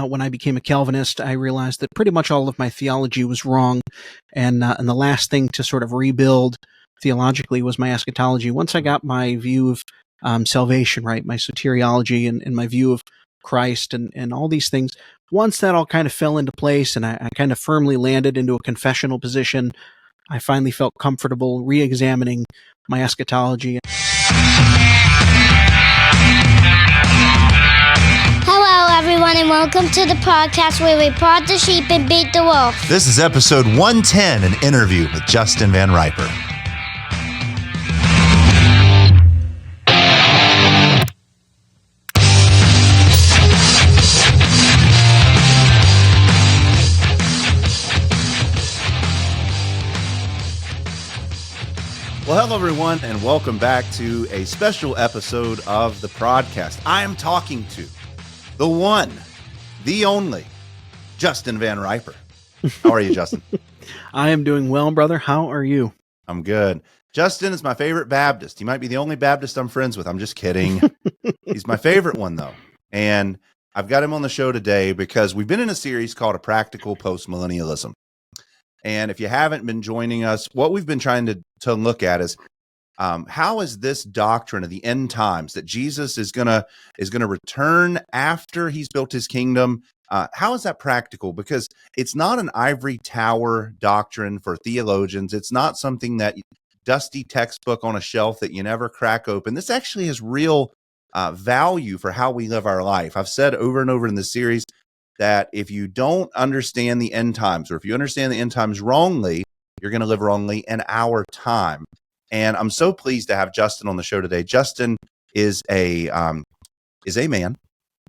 when I became a Calvinist, I realized that pretty much all of my theology was wrong. And the last thing to sort of rebuild theologically was my eschatology. Once I got my view of salvation, right, my soteriology and my view of Christ and all these things, once that all kind of fell into place and I kind of firmly landed into a confessional position, I finally felt comfortable re-examining my eschatology. Hello, everyone, and welcome to the podcast where we prod the sheep and beat the wolf. This is episode 110, an interview with Justin VanRiper. Well, hello, everyone, and welcome back to a special episode of the podcast. I am talking to the one, the only, Justin VanRiper. How are you, Justin? I am doing well, brother. How are you? I'm good. Justin is my favorite Baptist. He might be the only Baptist I'm friends with. I'm just kidding. He's my favorite one, though. And I've got him on the show today because we've been in a series called A Practical Postmillennialism. And if you haven't been joining us, what we've been trying to look at is how is this doctrine of the end times that Jesus is gonna return after he's built his kingdom? How is that practical? Because it's not an ivory tower doctrine for theologians. It's not something that dusty textbook on a shelf that you never crack open. This actually has real value for how we live our life. I've said over and over in this series that if you don't understand the end times, or if you understand the end times wrongly, you're going to live wrongly in our time. And I'm so pleased to have Justin on the show today. Justin is a man,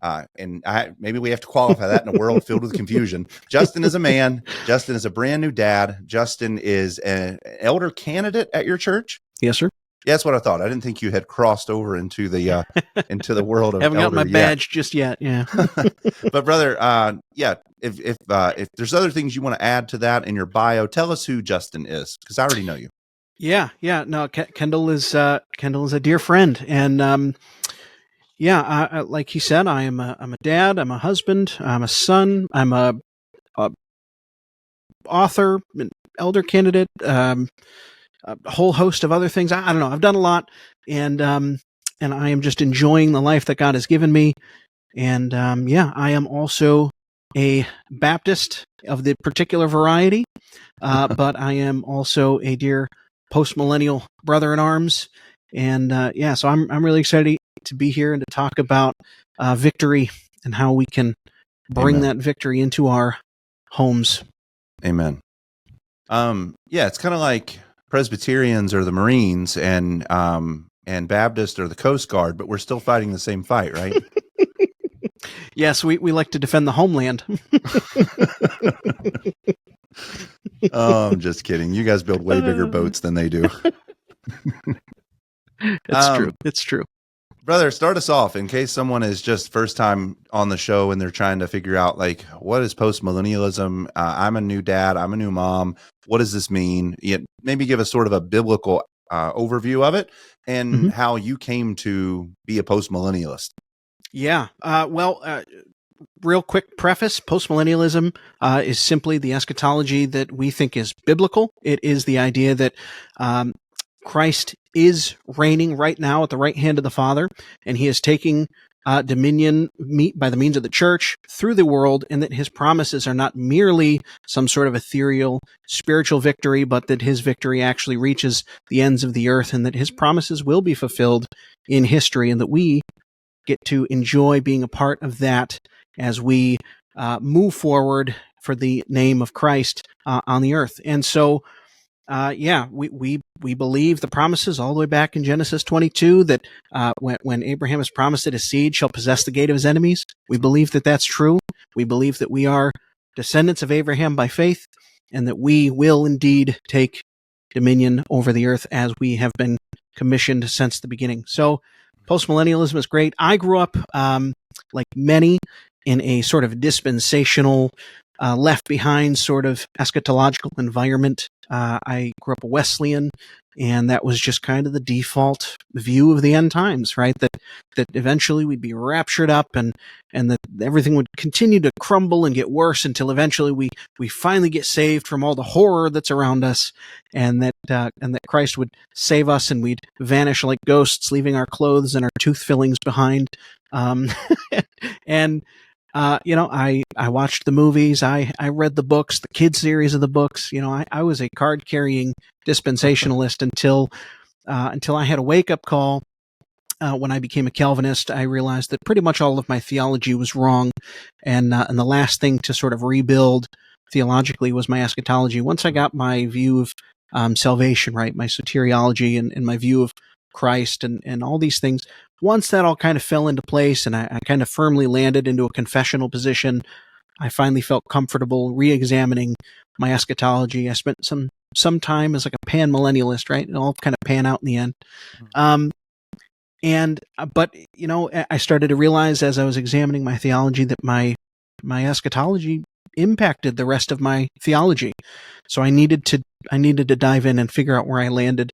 and maybe we have to qualify that in a world filled with confusion. Justin is a man. Justin is a brand new dad. Justin is an elder candidate at your church. Yes, sir. Yeah, that's what I thought. I didn't think you had crossed over into the world of haven't elder got my badge just yet. Yeah, but brother, if there's other things you want to add to that in your bio, tell us who Justin is, because I already know you. Yeah. No, Kendall is a dear friend, and like he said, I'm a dad, I'm a husband, I'm a son, I'm a author, an elder candidate. A whole host of other things. I don't know. I've done a lot, and I am just enjoying the life that God has given me. And I am also a Baptist of the particular variety, but I am also a dear post-millennial brother in arms. And so I'm really excited to be here and to talk about victory and how we can bring that victory into our homes. Amen. It's kind of like Presbyterians are the Marines and Baptists are the Coast Guard, but we're still fighting the same fight, right? Yes, we like to defend the homeland. Oh, I'm just kidding. You guys build way bigger boats than they do. It's true. Brother, start us off in case someone is just first time on the show and they're trying to figure out, like, what is postmillennialism? I'm a new dad. I'm a new mom. What does this mean? Maybe give us sort of a biblical overview of it and how you came to be a postmillennialist. Yeah. Real quick preface, postmillennialism is simply the eschatology that we think is biblical. It is the idea that Christ is reigning right now at the right hand of the Father, and he is taking dominion by the means of the church through the world, and that his promises are not merely some sort of ethereal spiritual victory, but that his victory actually reaches the ends of the earth, and that his promises will be fulfilled in history, and that we get to enjoy being a part of that as we move forward for the name of Christ on the earth. And so we believe the promises all the way back in Genesis 22 that when Abraham is promised that his seed shall possess the gate of his enemies, we believe that that's true. We believe that we are descendants of Abraham by faith, and that we will indeed take dominion over the earth as we have been commissioned since the beginning. So postmillennialism is great. I grew up, like many, in a sort of dispensational left behind sort of eschatological environment. I grew up a Wesleyan, and that was just kind of the default view of the end times, right? That eventually we'd be raptured up, and that everything would continue to crumble and get worse until eventually we finally get saved from all the horror that's around us, and that Christ would save us, and we'd vanish like ghosts, leaving our clothes and our tooth fillings behind. And I watched the movies. I read the books, the kid series of the books. I was a card carrying dispensationalist until I had a wake up call. When I became a Calvinist, I realized that pretty much all of my theology was wrong, and the last thing to sort of rebuild theologically was my eschatology. Once I got my view of salvation right, my soteriology, and my view of Christ, and all these things, once that all kind of fell into place, and I kind of firmly landed into a confessional position, I finally felt comfortable re-examining my eschatology. I spent some time as like a pan-millennialist, right? It all kind of pan out in the end. But I started to realize as I was examining my theology that my eschatology impacted the rest of my theology. So I needed to dive in and figure out where I landed.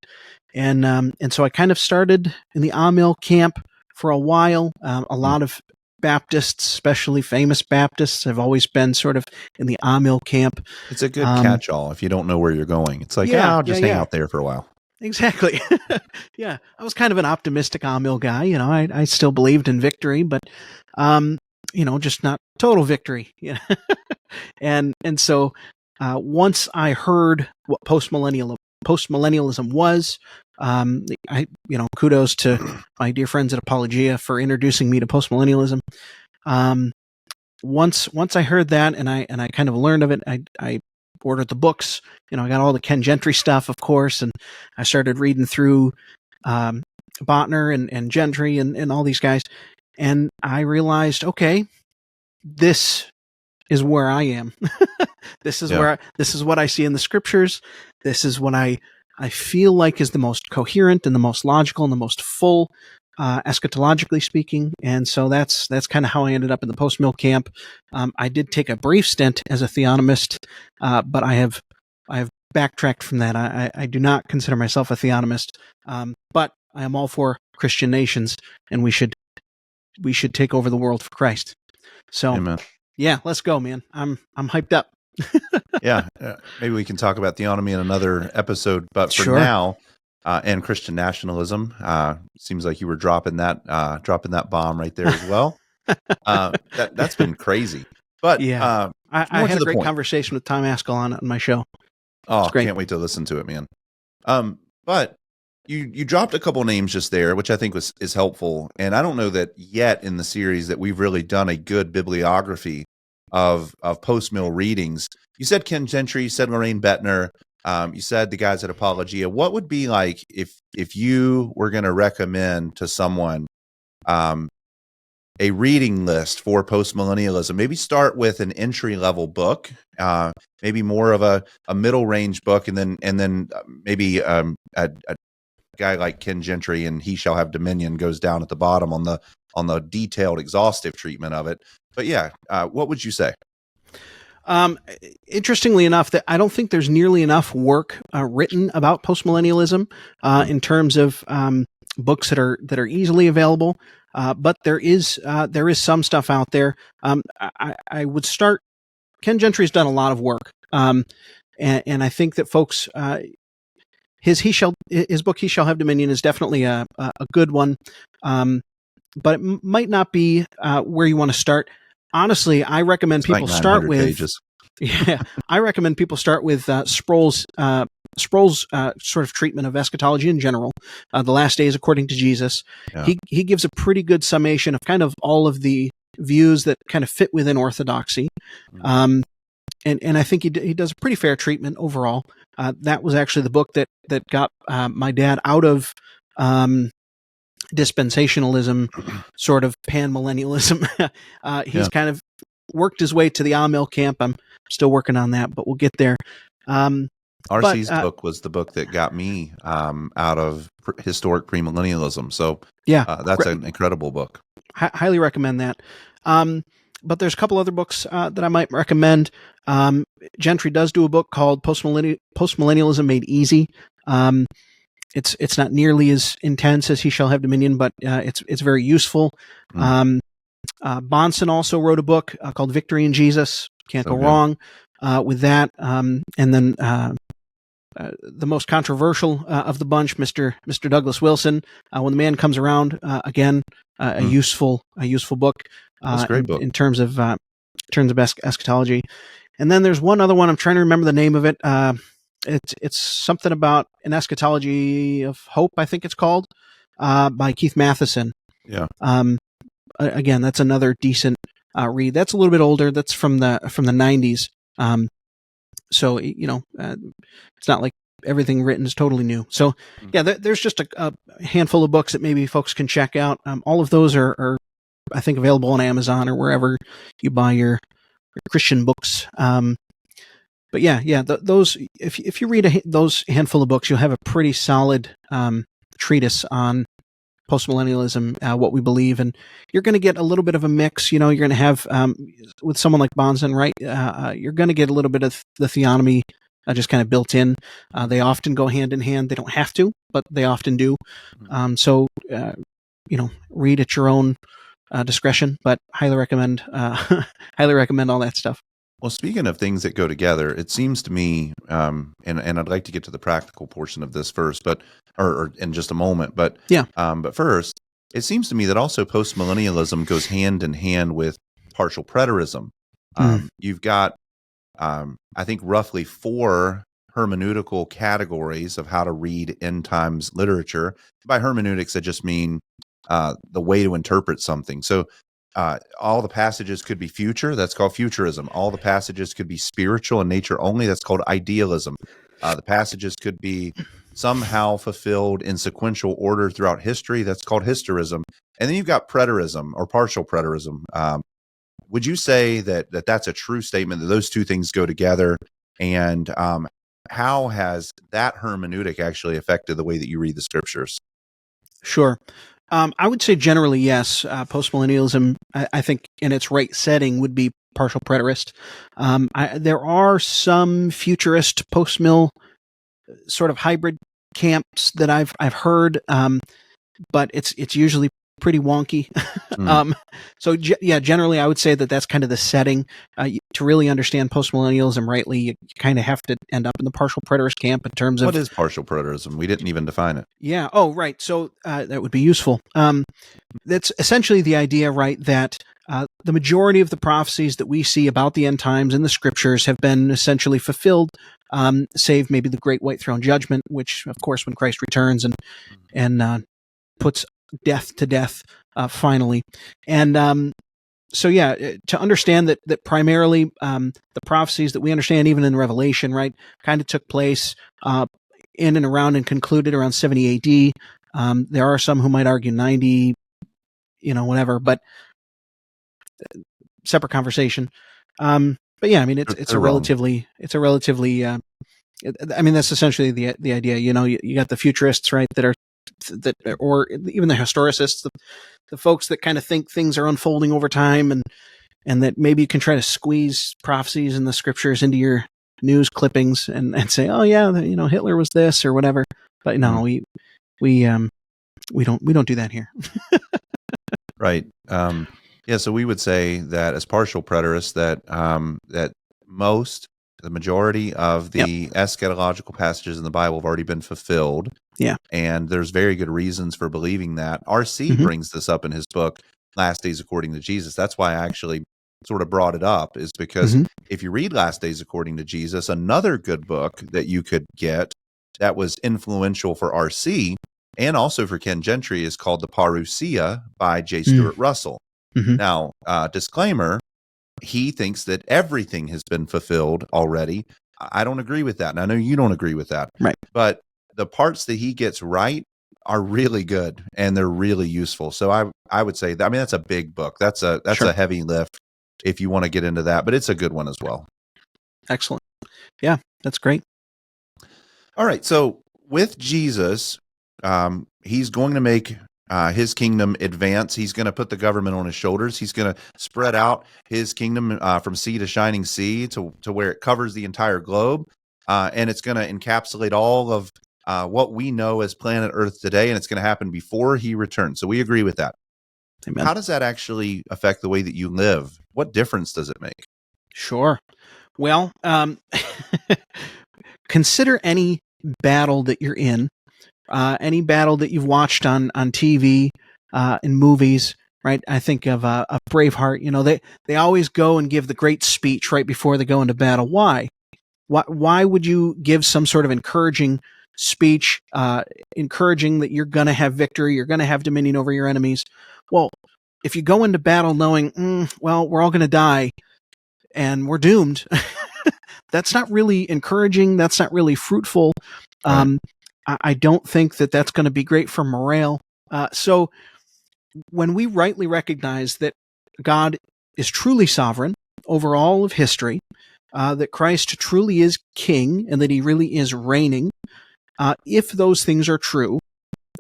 And so I kind of started in the Amill camp for a while. A lot of Baptists, especially famous Baptists, have always been sort of in the Amill camp. It's a good catch-all if you don't know where you're going. It's like, I'll just hang out there for a while. Exactly. Yeah. I was kind of an optimistic Amill guy. I still believed in victory, but, just not total victory. And so, once I heard what postmillennialism was, kudos to my dear friends at Apologia for introducing me to postmillennialism. Once I heard that and I kind of learned of it, I ordered the books. I got all the Ken Gentry stuff, of course, and I started reading through Botner and Gentry and all these guys, and I realized, okay, this is where I am. This is what I see in the scriptures. This is what I feel like is the most coherent and the most logical and the most full, eschatologically speaking. And so that's kind of how I ended up in the post-mill camp. I did take a brief stint as a theonomist, but I have backtracked from that. I do not consider myself a theonomist, but I am all for Christian nations, and we should take over the world for Christ. So, Amen. Yeah, let's go, man. I'm hyped up. Yeah, maybe we can talk about theonomy in another episode, but for Sure. now, and Christian nationalism, seems like you were dropping that bomb right there as well. That's been crazy. But yeah, I had a great conversation with Tom Askell on my show. Oh, can't wait to listen to it, man. But you dropped a couple names just there, which I think is helpful. And I don't know that yet in the series that we've really done a good bibliography of post-mill readings. You said Ken Gentry, you said Lorraine Bettner, you said the guys at Apologia. What would be like if you were going to recommend to someone a reading list for postmillennialism? Maybe start with an entry-level book, maybe more of a middle range book, and then maybe a guy like Ken Gentry and He Shall Have Dominion goes down at the bottom on the detailed, exhaustive treatment of it. But yeah, what would you say? Interestingly enough, that I don't think there's nearly enough work written about postmillennialism in terms of books that are easily available. But there is some stuff out there. I would start. Ken Gentry's done a lot of work, and I think that folks, his book He Shall Have Dominion is definitely a good one, but it might not be where you want to start. Honestly, I recommend people start with pages. Yeah, I recommend people start with Sproul's sort of treatment of eschatology in general, The Last Days According to Jesus. Yeah. He gives a pretty good summation of kind of all of the views that kind of fit within orthodoxy. And I think he does a pretty fair treatment overall. That was actually the book that got my dad out of dispensationalism, sort of pan-millennialism. He's kind of worked his way to the Amill camp. I'm still working on that, but we'll get there. RC's book was the book that got me out of historic premillennialism. So yeah, that's an incredible book. Highly recommend that. but there's a couple other books that I might recommend. Gentry does do a book called Postmillennialism Made Easy. It's not nearly as intense as He Shall Have Dominion, but it's very useful. Bonson also wrote a book called Victory in Jesus. Can't go wrong with that. And then the most controversial of the bunch, Mr. Douglas Wilson, When the Man Comes Around, again, a useful book. That's a great book in terms of eschatology. And then there's one other one. I'm trying to remember the name of it. It's something about an eschatology of hope, I think it's called, by Keith Matheson. Yeah. Again, that's another decent read. That's a little bit older. That's from the 90s. So it's not like everything written is totally new. So yeah, there's just a handful of books that maybe folks can check out. All of those are I think available on Amazon or wherever you buy your Christian books. But those if you read those handful of books, you'll have a pretty solid treatise on postmillennialism, what we believe, and you're going to get a little bit of a mix. You're going to have with someone like Bonson, right? You're going to get a little bit of the theonomy just kind of built in. They often go hand in hand. They don't have to, but they often do. So read at your own discretion, but highly recommend all that stuff. Well, speaking of things that go together, it seems to me, and I'd like to get to the practical portion of this first, or in just a moment, but yeah. But first, it seems to me that also postmillennialism goes hand in hand with partial preterism. You've got, I think, roughly 4 hermeneutical categories of how to read end times literature. By hermeneutics, I just mean the way to interpret something. So all the passages could be future. That's called futurism. All the passages could be spiritual in nature only. That's called idealism. The passages could be somehow fulfilled in sequential order throughout history. That's called historism. And then you've got preterism or partial preterism. Would you say that that's a true statement, that those two things go together? And how has that hermeneutic actually affected the way that you read the scriptures? Sure. I would say generally, yes. Postmillennialism, I think, in its right setting, would be partial preterist. There are some futurist post-mill sort of hybrid camps that I've heard, but it's usually pretty wonky. So generally, I would say that that's kind of the setting. To really understand postmillennialism rightly, you kind of have to end up in the partial preterist camp in terms of... What is partial preterism? We didn't even define it. Yeah. Oh, right. So that would be useful. That's essentially the idea, right, that the majority of the prophecies that we see about the end times in the scriptures have been essentially fulfilled, save maybe the great white throne judgment, which, of course, when Christ returns and puts death to death finally. And to understand that primarily the prophecies that we understand even in Revelation, right, kind of took place in and around and concluded around 70 AD. There are some who might argue 90, whatever, but separate conversation. But yeah, I mean, it's a relatively, I mean, that's essentially the idea. You got the futurists, right, or even the historicists, the folks that kind of think things are unfolding over time, and that maybe you can try to squeeze prophecies in the scriptures into your news clippings and say, oh yeah, Hitler was this or whatever. But no, we don't do that here. Right. So we would say that as partial preterists that the majority of the eschatological passages in the Bible have already been fulfilled. Yeah. And there's very good reasons for believing that. R.C. brings this up in his book, Last Days According to Jesus. That's why I actually sort of brought it up, is because if you read Last Days According to Jesus, another good book that you could get that was influential for R.C. and also for Ken Gentry is called The Parousia by J. Stuart Russell. Now, disclaimer, he thinks that everything has been fulfilled already. I don't agree with that, and I know you don't agree with that. Right. But the parts that he gets right are really good, and they're really useful. So I would say that, I mean, that's a big book. That's a heavy lift if you want to get into that, but it's a good one as well. Excellent. Yeah, that's great. All right. So with Jesus, he's going to make his kingdom advance. He's going to put the government on his shoulders. He's going to spread out his kingdom from sea to shining sea to where it covers the entire globe. And it's going to encapsulate all of what we know as planet Earth today, and it's going to happen before he returns. So we agree with that. Amen. How does that actually affect the way that you live? What difference does it make? Sure. Well, consider any battle that you're in, any battle that you've watched on TV, in movies, right? I think of Braveheart. You know, they always go and give the great speech right before they go into battle. Why? Why would you give some sort of encouraging speech, encouraging that you're going to have victory, you're going to have dominion over your enemies? Well, if you go into battle knowing, well, we're all going to die and we're doomed, that's not really encouraging. That's not really fruitful. Right. I don't think that that's going to be great for morale. So when we rightly recognize that God is truly sovereign over all of history, that Christ truly is king and that he really is reigning, if those things are true,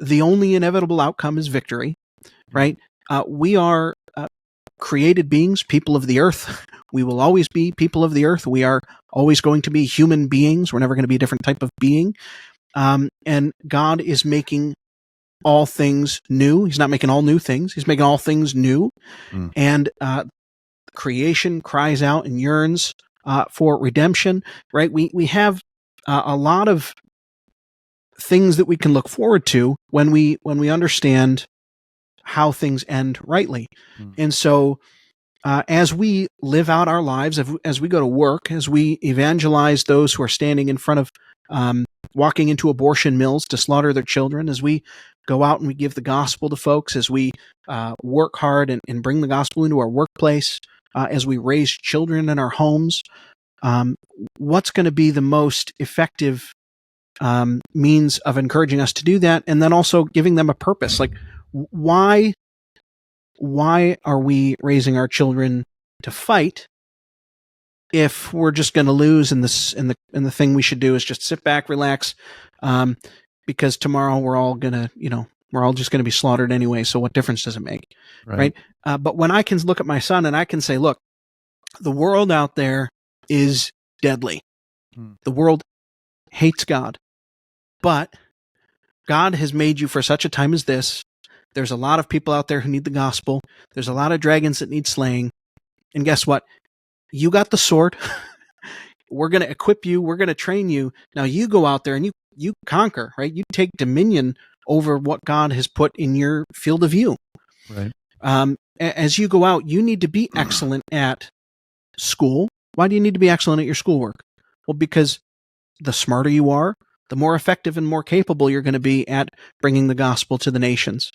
the only inevitable outcome is victory, right? We are created beings, people of the earth. We will always be people of the earth. We are always going to be human beings. We're never going to be a different type of being. And God is making all things new. He's not making all new things. He's making all things new. And creation cries out and yearns for redemption, right? We have a lot of things that we can look forward to when we understand how things end rightly. And so as we live out our lives, as we go to work, as we evangelize those who are standing in front of walking into abortion mills to slaughter their children, as we go out and we give the gospel to folks, as we work hard and bring the gospel into our workplace, as we raise children in our homes, what's going to be the most effective means of encouraging us to do that, and then also giving them a purpose? Like, why are we raising our children to fight if we're just going to lose, and the thing we should do is just sit back, relax, because tomorrow we're all just going to be slaughtered anyway, so what difference does it make? Right? But when I can look at my son and I can say, look, the world out there is deadly. The world hates God, but God has made you for such a time as this. There's a lot of people out there who need the gospel. There's a lot of dragons that need slaying. And guess what? You got the sword. We're going to equip you. We're going to train you. Now you go out there and you conquer, right? You take dominion over what God has put in your field of view. Right. As you go out, you need to be excellent at school. Why do you need to be excellent at your schoolwork? Well, because the smarter you are, the more effective and more capable you're going to be at bringing the gospel to the nations.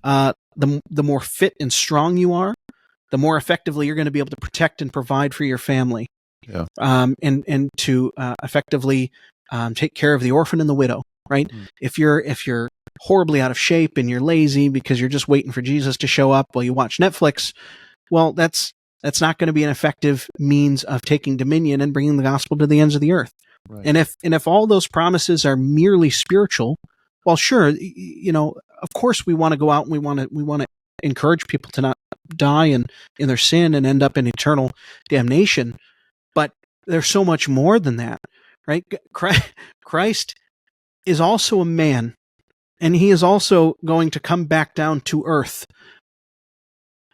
The more fit and strong you are, the more effectively you're going to be able to protect and provide for your family. Yeah. And to effectively take care of the orphan and the widow, right? If you're horribly out of shape and you're lazy because you're just waiting for Jesus to show up while you watch Netflix, well, that's not going to be an effective means of taking dominion and bringing the gospel to the ends of the earth. Right. And if all those promises are merely spiritual, well, sure, of course we want to go out and we want to encourage people to not die in their sin and end up in eternal damnation. But there's so much more than that, right? Christ is also a man, and he is also going to come back down to earth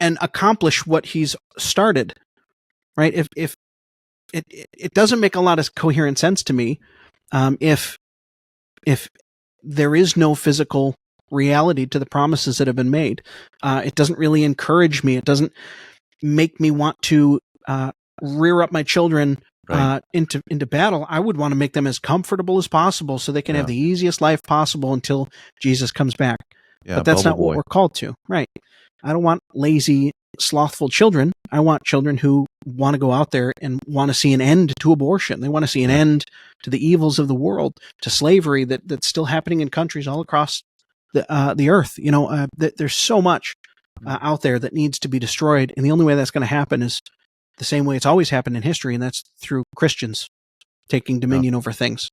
and accomplish what he's started, right? If it doesn't make a lot of coherent sense to me if there is no physical reality to the promises that have been made. It doesn't really encourage me. It doesn't make me want to rear up my children into battle. I would want to make them as comfortable as possible so they can have the easiest life possible until Jesus comes back. Yeah, but that's not what we're called to, right? I don't want lazy, slothful children. I want children who want to go out there and want to see an end to abortion. They want to see an end to the evils of the world, to slavery that's still happening in countries all across the earth. There's so much out there that needs to be destroyed, and the only way that's going to happen is the same way it's always happened in history, and that's through Christians taking dominion over things.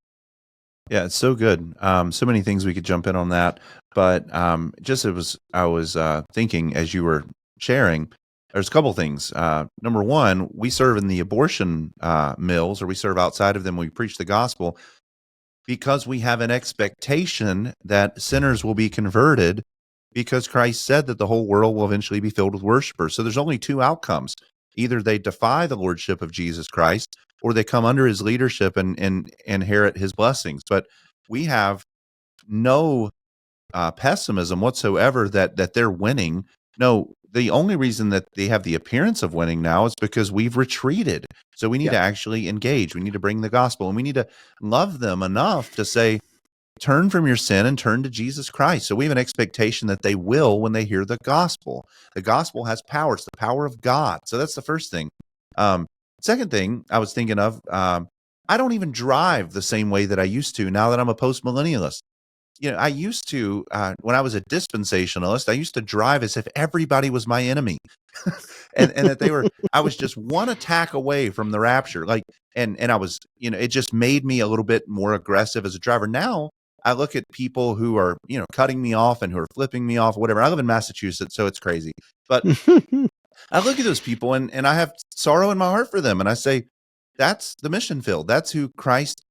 Yeah, it's so good. So many things we could jump in on that, but I was thinking as you were sharing. There's a couple things. Number one, we serve in the abortion mills, or we serve outside of them. We preach the gospel because we have an expectation that sinners will be converted, because Christ said that the whole world will eventually be filled with worshipers. So there's only two outcomes: either they defy the lordship of Jesus Christ, or they come under his leadership and inherit his blessings. But we have no pessimism whatsoever that they're winning. No, the only reason that they have the appearance of winning now is because we've retreated. So we need to actually engage. We need to bring the gospel, and we need to love them enough to say, turn from your sin and turn to Jesus Christ. So we have an expectation that they will when they hear the gospel. The gospel has power. It's the power of God. So that's the first thing. Second thing I was thinking of, I don't even drive the same way that I used to now that I'm a post-millennialist. I used to, when I was a dispensationalist, I used to drive as if everybody was my enemy. and that I was just one attack away from the rapture. And I was, it just made me a little bit more aggressive as a driver. Now I look at people who are, cutting me off and who are flipping me off, whatever. I live in Massachusetts, so it's crazy. But I look at those people and I have sorrow in my heart for them. And I say, that's the mission field. That's who Christ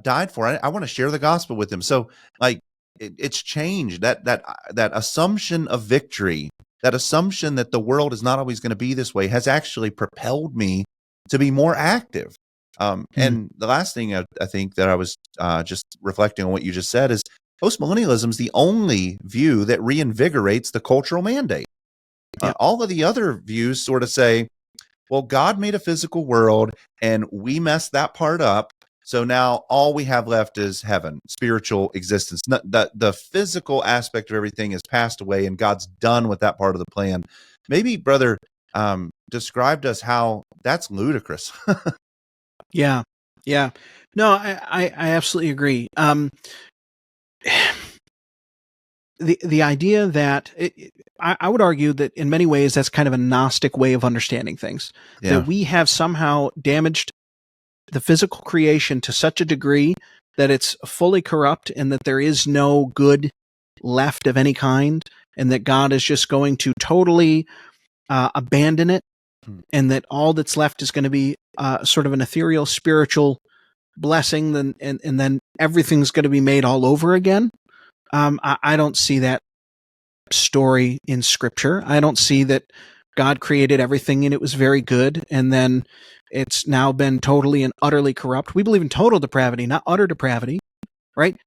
died for. I want to share the gospel with them. So it's changed that assumption of victory, that assumption that the world is not always going to be this way, has actually propelled me to be more active. And the last thing I think that I was just reflecting on what you just said is postmillennialism is the only view that reinvigorates the cultural mandate. All of the other views sort of say, well, God made a physical world and we messed that part up. So now all we have left is heaven, spiritual existence. The physical aspect of everything has passed away and God's done with that part of the plan. Maybe, brother, describe to us how that's ludicrous. Yeah. No, I absolutely agree. The idea that I would argue that in many ways that's kind of a Gnostic way of understanding things. Yeah. That we have somehow damaged the physical creation to such a degree that it's fully corrupt and that there is no good left of any kind, and that God is just going to totally abandon it, and that all that's left is going to be sort of an ethereal spiritual blessing, and then everything's going to be made all over again. I don't see that story in Scripture. I don't see that God created everything and it was very good, and then it's now been totally and utterly corrupt. We believe in total depravity, not utter depravity, right?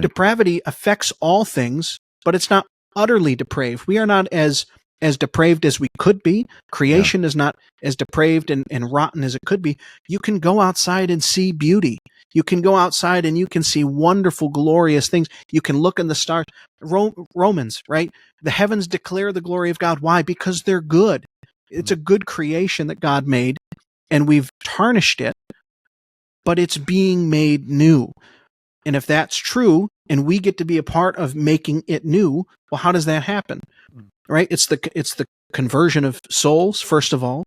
Depravity affects all things, but it's not utterly depraved. We are not as depraved as we could be. Creation is not as depraved and rotten as it could be. You can go outside and see beauty. You can go outside and you can see wonderful, glorious things. You can look in the stars. Romans, right? The heavens declare the glory of God. Why? Because they're good. It's a good creation that God made, and we've tarnished it, but it's being made new. And if that's true, and we get to be a part of making it new, well, how does that happen? Right? It's the conversion of souls, first of all,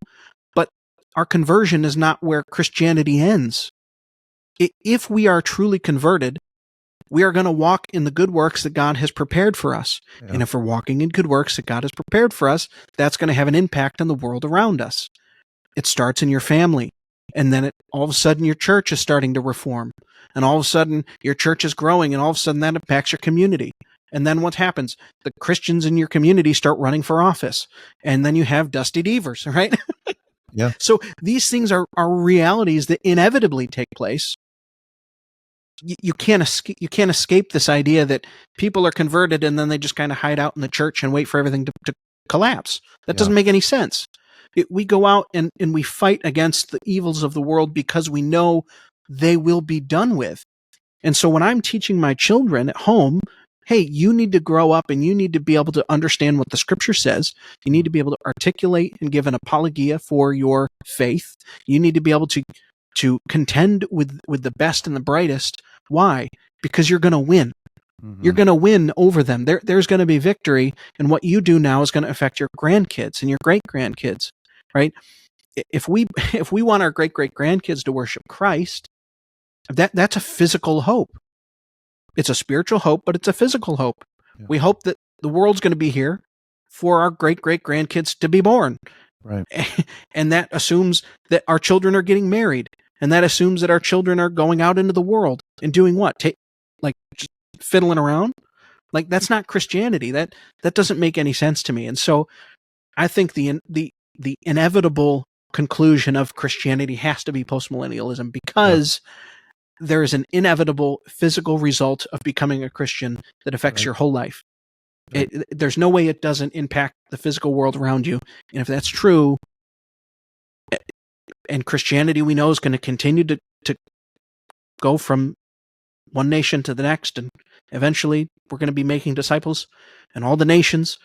but our conversion is not where Christianity ends. If we are truly converted, we are going to walk in the good works that God has prepared for us. Yeah. And if we're walking in good works that God has prepared for us, that's going to have an impact on the world around us. It starts in your family, and then all of a sudden your church is starting to reform, and all of a sudden your church is growing, and all of a sudden that impacts your community. And then what happens? The Christians in your community start running for office, and then you have Dusty Devers, right? Yeah. So these things are realities that inevitably take place. You can't escape this idea that people are converted and then they just kind of hide out in the church and wait for everything to collapse. That doesn't make any sense. We go out and we fight against the evils of the world because we know they will be done with. And so when I'm teaching my children at home, hey, you need to grow up and you need to be able to understand what the Scripture says. You need to be able to articulate and give an apologia for your faith. You need to be able to contend with the best and the brightest. Why? Because you're going to win. Mm-hmm. You're going to win over them. There's going to be victory, and what you do now is going to affect your grandkids and your great-grandkids, right? If we want our great-great-grandkids to worship Christ, that's a physical hope. It's a spiritual hope, but it's a physical hope. Yeah. We hope that the world's going to be here for our great-great-grandkids to be born. Right. And that assumes that our children are getting married. And that assumes that our children are going out into the world and doing what? Like just fiddling around? Like, that's not Christianity. That doesn't make any sense to me. And so I think the inevitable conclusion of Christianity has to be postmillennialism, because there is an inevitable physical result of becoming a Christian that affects your whole life. Right. There's no way it doesn't impact the physical world around you. And if that's true, and Christianity, we know, is going to continue to go from one nation to the next, and eventually we're going to be making disciples in all the nations.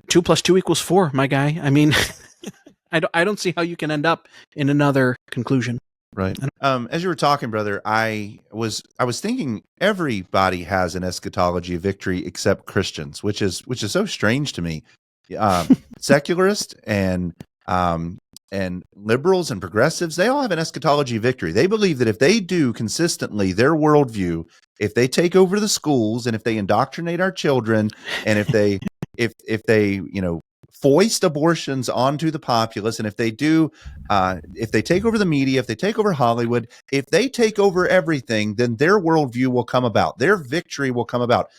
2 + 2 = 4, my guy. I mean, I don't see how you can end up in another conclusion. Right. As you were talking, brother, I was thinking everybody has an eschatology of victory except Christians, which is so strange to me. Secularists and liberals and progressives, they all have an eschatology of victory. They believe that if they do consistently their worldview, if they take over the schools, and if they indoctrinate our children, and if they foist abortions onto the populace, and if they take over the media, if they take over Hollywood, if they take over everything, then their worldview will come about. Their victory will come about.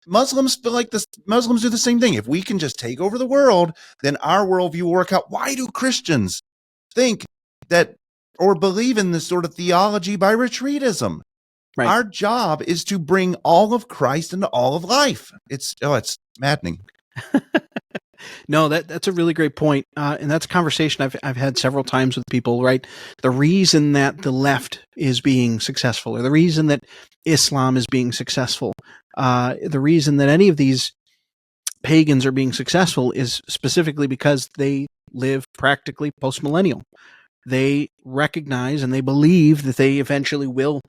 Muslims feel like this. Muslims do the same thing. If we can just take over the world, then our worldview will work out. Why do Christians think that or believe in this sort of theology by retreatism? Right. Our job is to bring all of Christ into all of life. It's maddening. No, that's a really great point. And that's a conversation I've had several times with people, right? The reason that the left is being successful, or the reason that Islam is being successful, the reason that any of these pagans are being successful is specifically because they live practically post-millennial. They recognize and they believe that they eventually will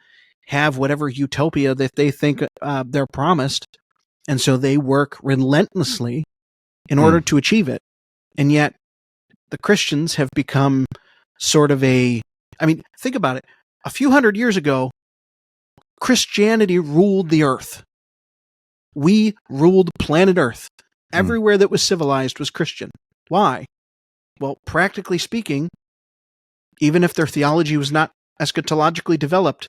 have whatever utopia that they think they're promised. And so they work relentlessly in order to achieve it. And yet the Christians have become sort of think about it. A few hundred years ago, Christianity ruled the earth. We ruled planet Earth. Everywhere that was civilized was Christian. Why? Well, practically speaking, even if their theology was not eschatologically developed,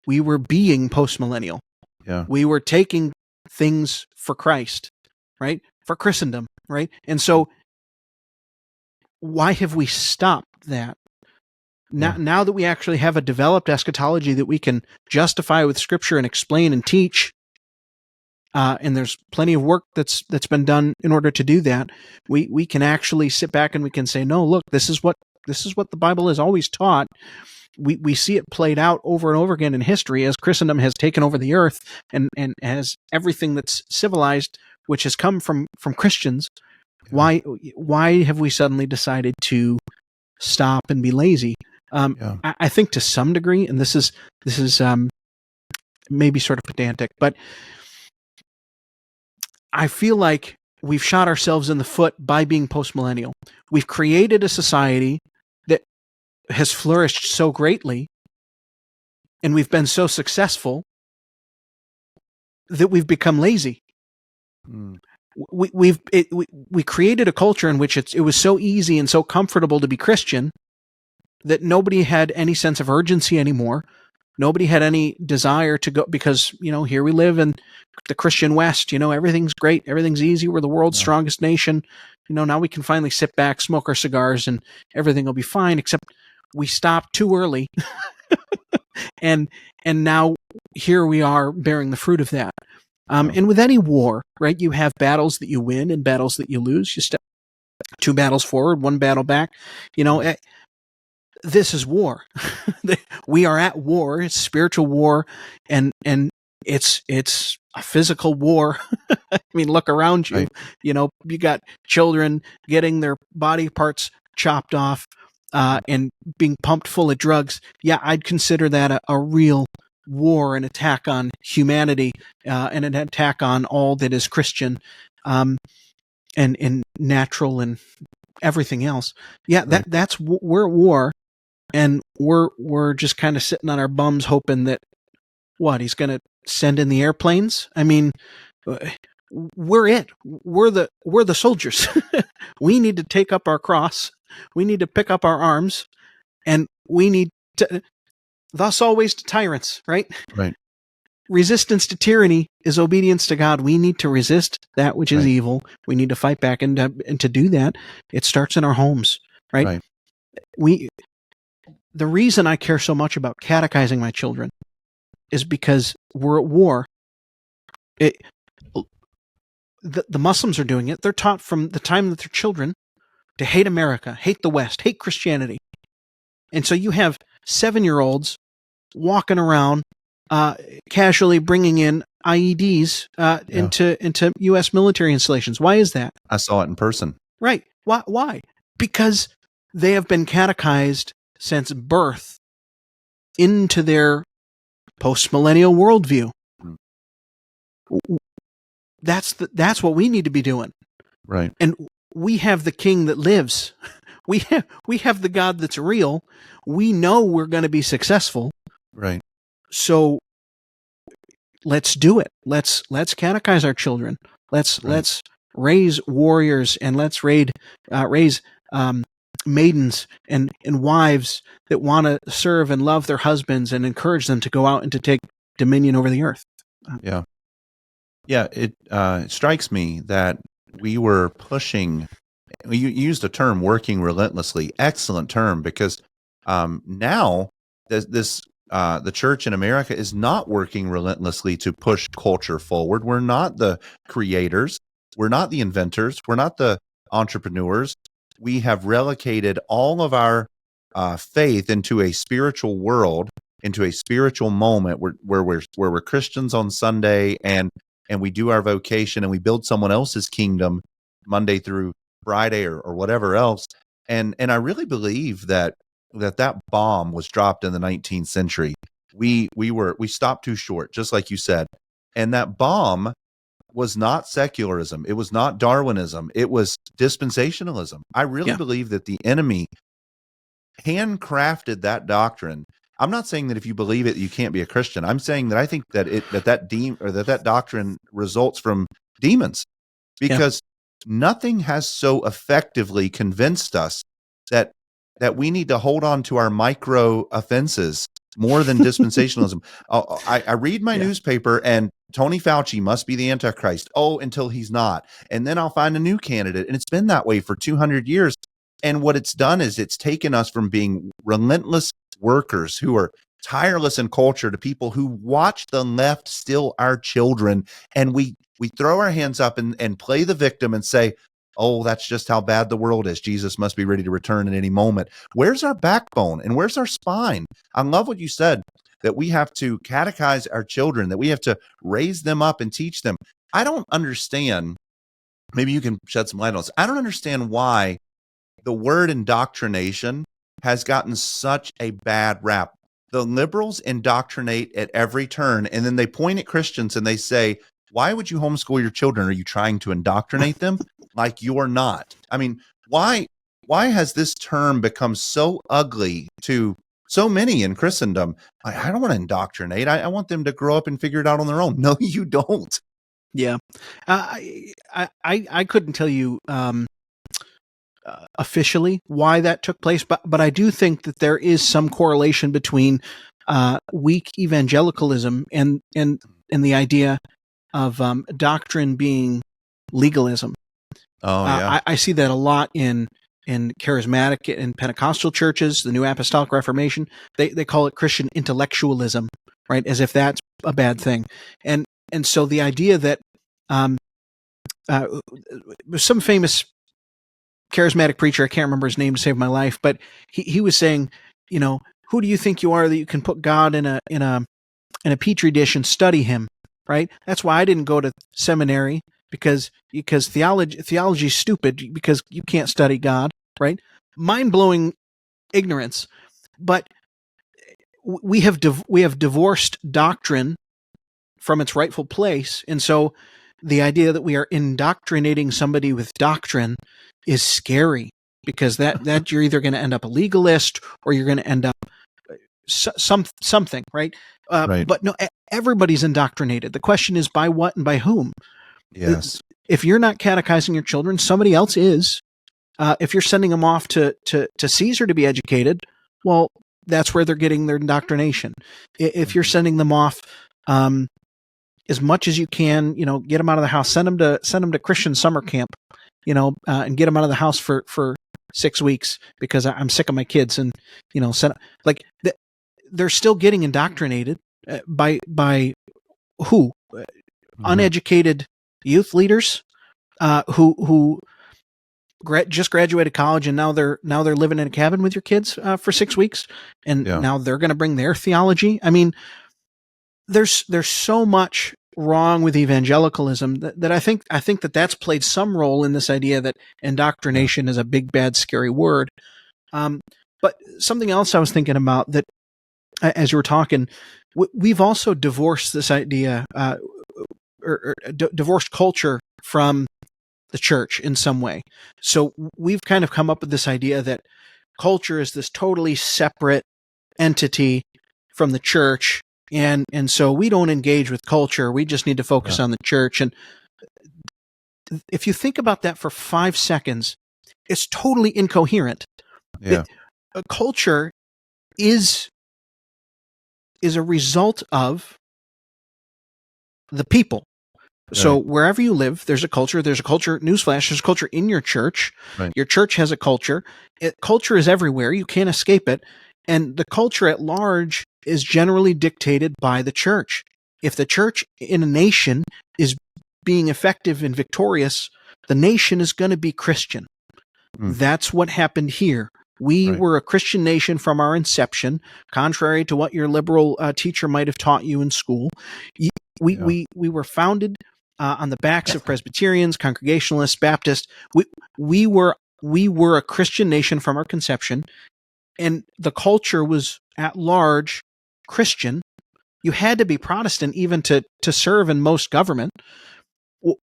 we were being postmillennial. Yeah. We were taking things for Christ, right? For Christendom, right? And so why have we stopped that? Now that we actually have a developed eschatology that we can justify with Scripture and explain and teach, and there's plenty of work that's been done in order to do that, we can actually sit back and we can say, no, look, this is what the Bible has always taught. We see it played out over and over again in history as Christendom has taken over the earth and as everything that's civilized, which has come from Christians. Why have we suddenly decided to stop and be lazy? I think to some degree, and this is maybe sort of pedantic, but I feel like we've shot ourselves in the foot by being postmillennial. We've created a society that has flourished so greatly, and we've been so successful that we've become lazy. We created a culture in which it was so easy and so comfortable to be Christian that nobody had any sense of urgency anymore. Nobody had any desire to go, because, here we live in the Christian West, everything's great. Everything's easy. We're the world's strongest nation. Now we can finally sit back, smoke our cigars, and everything will be fine, except we stopped too early. and now here we are bearing the fruit of that. And with any war, right, you have battles that you win and battles that you lose. You step 2 battles forward, 1 battle back. This is war. We are at war. It's spiritual war, and it's a physical war. I mean, look around you. Right. You got children getting their body parts chopped off and being pumped full of drugs. Yeah, I'd consider that a real war, an attack on humanity, and an attack on all that is Christian, and natural and everything else. Yeah, right. We're at war. and we're just kind of sitting on our bums hoping that he's going to send in the airplanes. I mean, we're the soldiers. We need to take up our cross. We need to pick up our arms, and we need to, thus always to tyrants, right? Right. Resistance to tyranny is obedience to God. We need to resist that which is evil. We need to fight back, and to do that, it starts in our homes, right? The reason I care so much about catechizing my children is because we're at war. The Muslims are doing it. They're taught from the time that they're children to hate America, hate the West, hate Christianity. And so you have 7-year-olds walking around casually bringing in IEDs into U.S. military installations. Why is that? I saw it in person. Right. Why? Because they have been catechized since birth into their post-millennial worldview. That's what we need to be doing. Right. And we have the King that lives. We have the God that's real. We know we're going to be successful. Right. So let's do it. Let's catechize our children. Let's raise warriors, and let's raise maidens and wives that want to serve and love their husbands, and encourage them to go out and to take dominion over the earth. Yeah. It strikes me that we were pushing. You used the term "working relentlessly." Excellent term, because now the church in America is not working relentlessly to push culture forward. We're not the creators. We're not the inventors. We're not the entrepreneurs. We have relegated all of our faith into a spiritual world, into a spiritual moment where we're Christians on Sunday, and we do our vocation, and we build someone else's kingdom Monday through Friday or whatever else. And I really believe that bomb was dropped in the 19th century. We stopped too short, just like you said. And that bomb was not secularism. It was not Darwinism. It was dispensationalism. I really believe that the enemy handcrafted that doctrine. I'm not saying that if you believe it, you can't be a Christian. I'm saying that I think that that doctrine results from demons, because nothing has so effectively convinced us that we need to hold on to our micro offenses more than dispensationalism. I read my newspaper, and Tony Fauci must be the Antichrist. Until he's not. And then I'll find a new candidate. And it's been that way for 200 years. And what it's done is it's taken us from being relentless workers who are tireless in culture to people who watch the left steal our children. And we throw our hands up and play the victim and say, that's just how bad the world is. Jesus must be ready to return at any moment. Where's our backbone and where's our spine? I love what you said, that we have to catechize our children, that we have to raise them up and teach them. I don't understand. Maybe you can shed some light on this. I don't understand why the word indoctrination has gotten such a bad rap. The liberals indoctrinate at every turn, and then they point at Christians and they say, why would you homeschool your children? Are you trying to indoctrinate them? Like, you're not. I mean, why has this term become so ugly to so many in Christendom? I don't want to indoctrinate. I want them to grow up and figure it out on their own. No, you don't. Yeah. I couldn't tell you officially why that took place, but I do think that there is some correlation between weak evangelicalism and the idea of doctrine being legalism. I see that a lot in charismatic and Pentecostal churches, the New Apostolic Reformation. They call it Christian intellectualism, right? As if that's a bad thing. And so the idea that some famous charismatic preacher, I can't remember his name to save my life, but he was saying, who do you think you are that you can put God in a petri dish and study him, right? That's why I didn't go to seminary, because theology is stupid, because you can't study God, right? Mind-blowing ignorance. But we have divorced doctrine from its rightful place, and so the idea that we are indoctrinating somebody with doctrine is scary. because that you're either going to end up a legalist or you're going to end up something, right? Right. But no, everybody's indoctrinated. The question is by what and by whom? Yes. If you're not catechizing your children, somebody else is. If you're sending them off to Caesar to be educated, well, that's where they're getting their indoctrination. If you're sending them off, as much as you can, get them out of the house, send them to Christian summer camp, and get them out of the house for 6 weeks because I'm sick of my kids, and they're still getting indoctrinated by who? Uneducated youth leaders who just graduated college, and now they're living in a cabin with your kids for 6 weeks, and now they're going to bring their theology. I mean, there's so much wrong with evangelicalism that I think that's played some role in this idea that indoctrination is a big, bad, scary word. But something else I was thinking about that, as you were talking, we've also divorced this idea, or divorced culture from the church in some way. So we've kind of come up with this idea that culture is this totally separate entity from the church. And so we don't engage with culture. We just need to focus on the church. And if you think about that for 5 seconds, it's totally incoherent. Yeah. A culture is a result of the people. Right. So wherever you live, there's a culture. There's a culture. Newsflash: there's a culture in your church. Right. Your church has a culture. Culture is everywhere. You can't escape it. And the culture at large is generally dictated by the church. If the church in a nation is being effective and victorious, the nation is going to be Christian. That's what happened here. We were a Christian nation from our inception, contrary to what your liberal teacher might have taught you in school. We were founded on the backs of Presbyterians, Congregationalists, Baptists. We were a Christian nation from our conception, and the culture was at large Christian. You had to be Protestant even to serve in most government.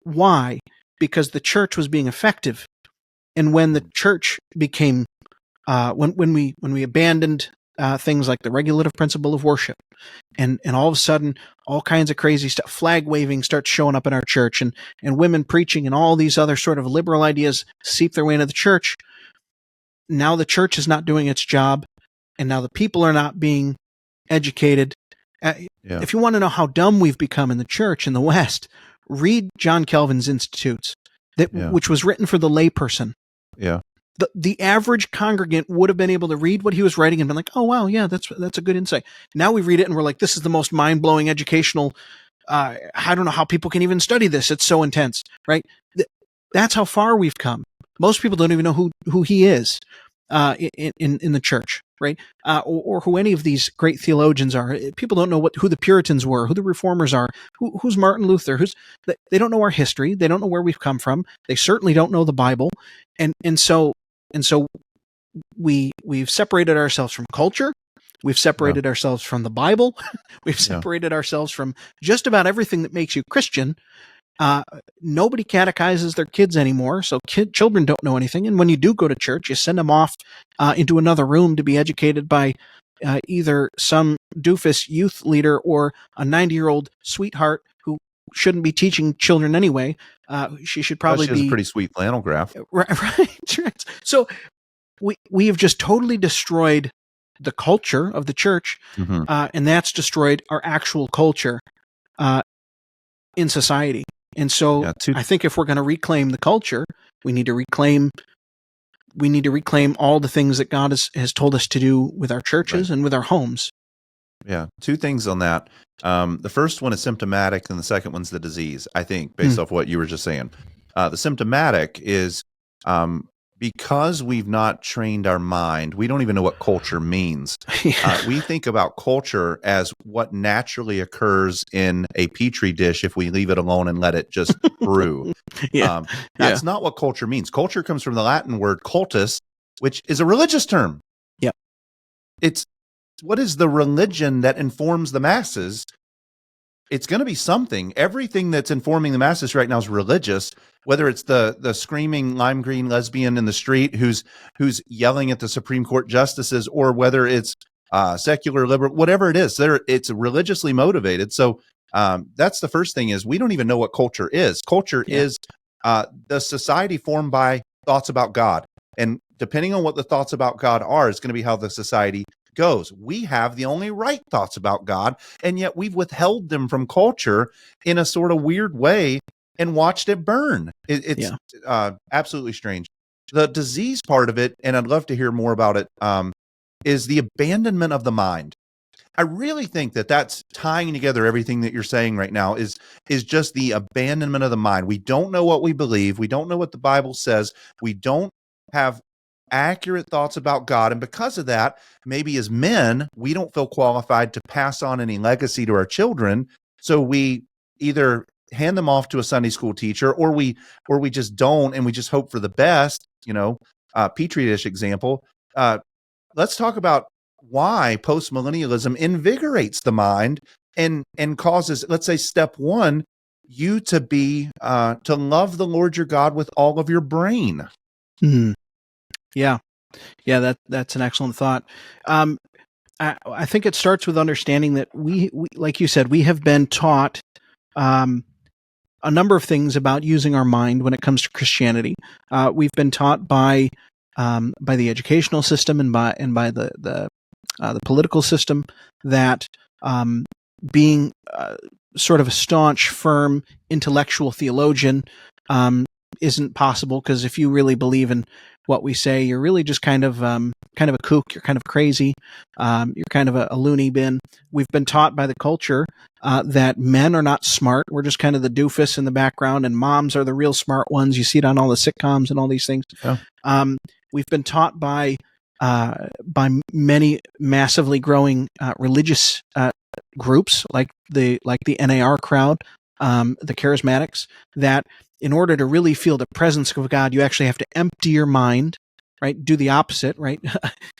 Why? Because the church was being effective. And when the church became, when we abandoned things like the regulative principle of worship, and all of a sudden all kinds of crazy stuff, flag waving starts showing up in our church, and women preaching and all these other sort of liberal ideas seep their way into the church. Now the church is not doing its job, and now the people are not being educated. If you want to know how dumb we've become in the church in the West, read John Calvin's Institutes, which was written for the layperson. Yeah. The average congregant would have been able to read what he was writing and been like, oh, wow, yeah, that's a good insight. Now we read it and we're like, this is the most mind-blowing educational, I don't know how people can even study this. It's so intense, right? That's how far we've come. Most people don't even know who he is in the church, right? Or who any of these great theologians are. People don't know who the Puritans were, who the Reformers are, who's Martin Luther. They don't know our history. They don't know where we've come from. They certainly don't know the Bible, and so we've separated ourselves from culture. We've separated ourselves from the Bible. We've separated ourselves from just about everything that makes you Christian. Nobody catechizes their kids anymore, so children don't know anything. And when you do go to church, you send them off into another room to be educated by either some doofus youth leader or a 90-year-old sweetheart who shouldn't be teaching children anyway. She should probably be a pretty sweet flannel graph. Right. So we have just totally destroyed the culture of the church, and that's destroyed our actual culture in society. And so I think if we're going to reclaim the culture, we need to reclaim all the things that God has told us to do with our churches and with our homes. Yeah. 2 things on that. The first one is symptomatic, and the second one's the disease, I think, based off what you were just saying. The symptomatic is because we've not trained our mind, we don't even know what culture means. We think about culture as what naturally occurs in a petri dish if we leave it alone and let it just brew. That's not what culture means. Culture comes from the Latin word cultus, which is a religious term. Yeah. It's what is the religion that informs the masses? it's going to be something. Everything that's informing the masses right now is religious, whether it's the screaming lime green lesbian in the street who's yelling at the Supreme Court justices, or whether it's secular liberal, whatever it is, it's religiously motivated. So that's the first thing, is we don't even know what culture is. Culture is the society formed by thoughts about God. And depending on what the thoughts about God are, is going to be how the society goes. We have the only right thoughts about God, and yet we've withheld them from culture in a sort of weird way and watched it burn. It's absolutely strange. The disease part of it, and I'd love to hear more about it, is the abandonment of the mind. I really think that that's tying together everything that you're saying right now, is just the abandonment of the mind. We don't know what we believe. We don't know what the Bible says. We don't have accurate thoughts about God. And because of that, maybe as men, we don't feel qualified to pass on any legacy to our children. So we either hand them off to a Sunday school teacher, or we just don't, and we just hope for the best, Petri dish example. Let's talk about why postmillennialism invigorates the mind and causes, let's say, step one, you to be to love the Lord your God with all of your brain. Yeah, that's an excellent thought. I think it starts with understanding that we, like you said, we have been taught a number of things about using our mind when it comes to Christianity. We've been taught by the educational system and by the political system that being sort of a staunch, firm, intellectual theologian isn't possible, because if you really believe in what we say, you're really just kind of a kook. You're kind of crazy. You're kind of a loony bin. We've been taught by the culture that men are not smart. We're just kind of the doofus in the background, and moms are the real smart ones. You see it on all the sitcoms and all these things. Yeah. We've been taught by many massively growing religious groups like the NAR crowd, the charismatics, that in order to really feel the presence of God, you actually have to empty your mind, right? Do the opposite, right?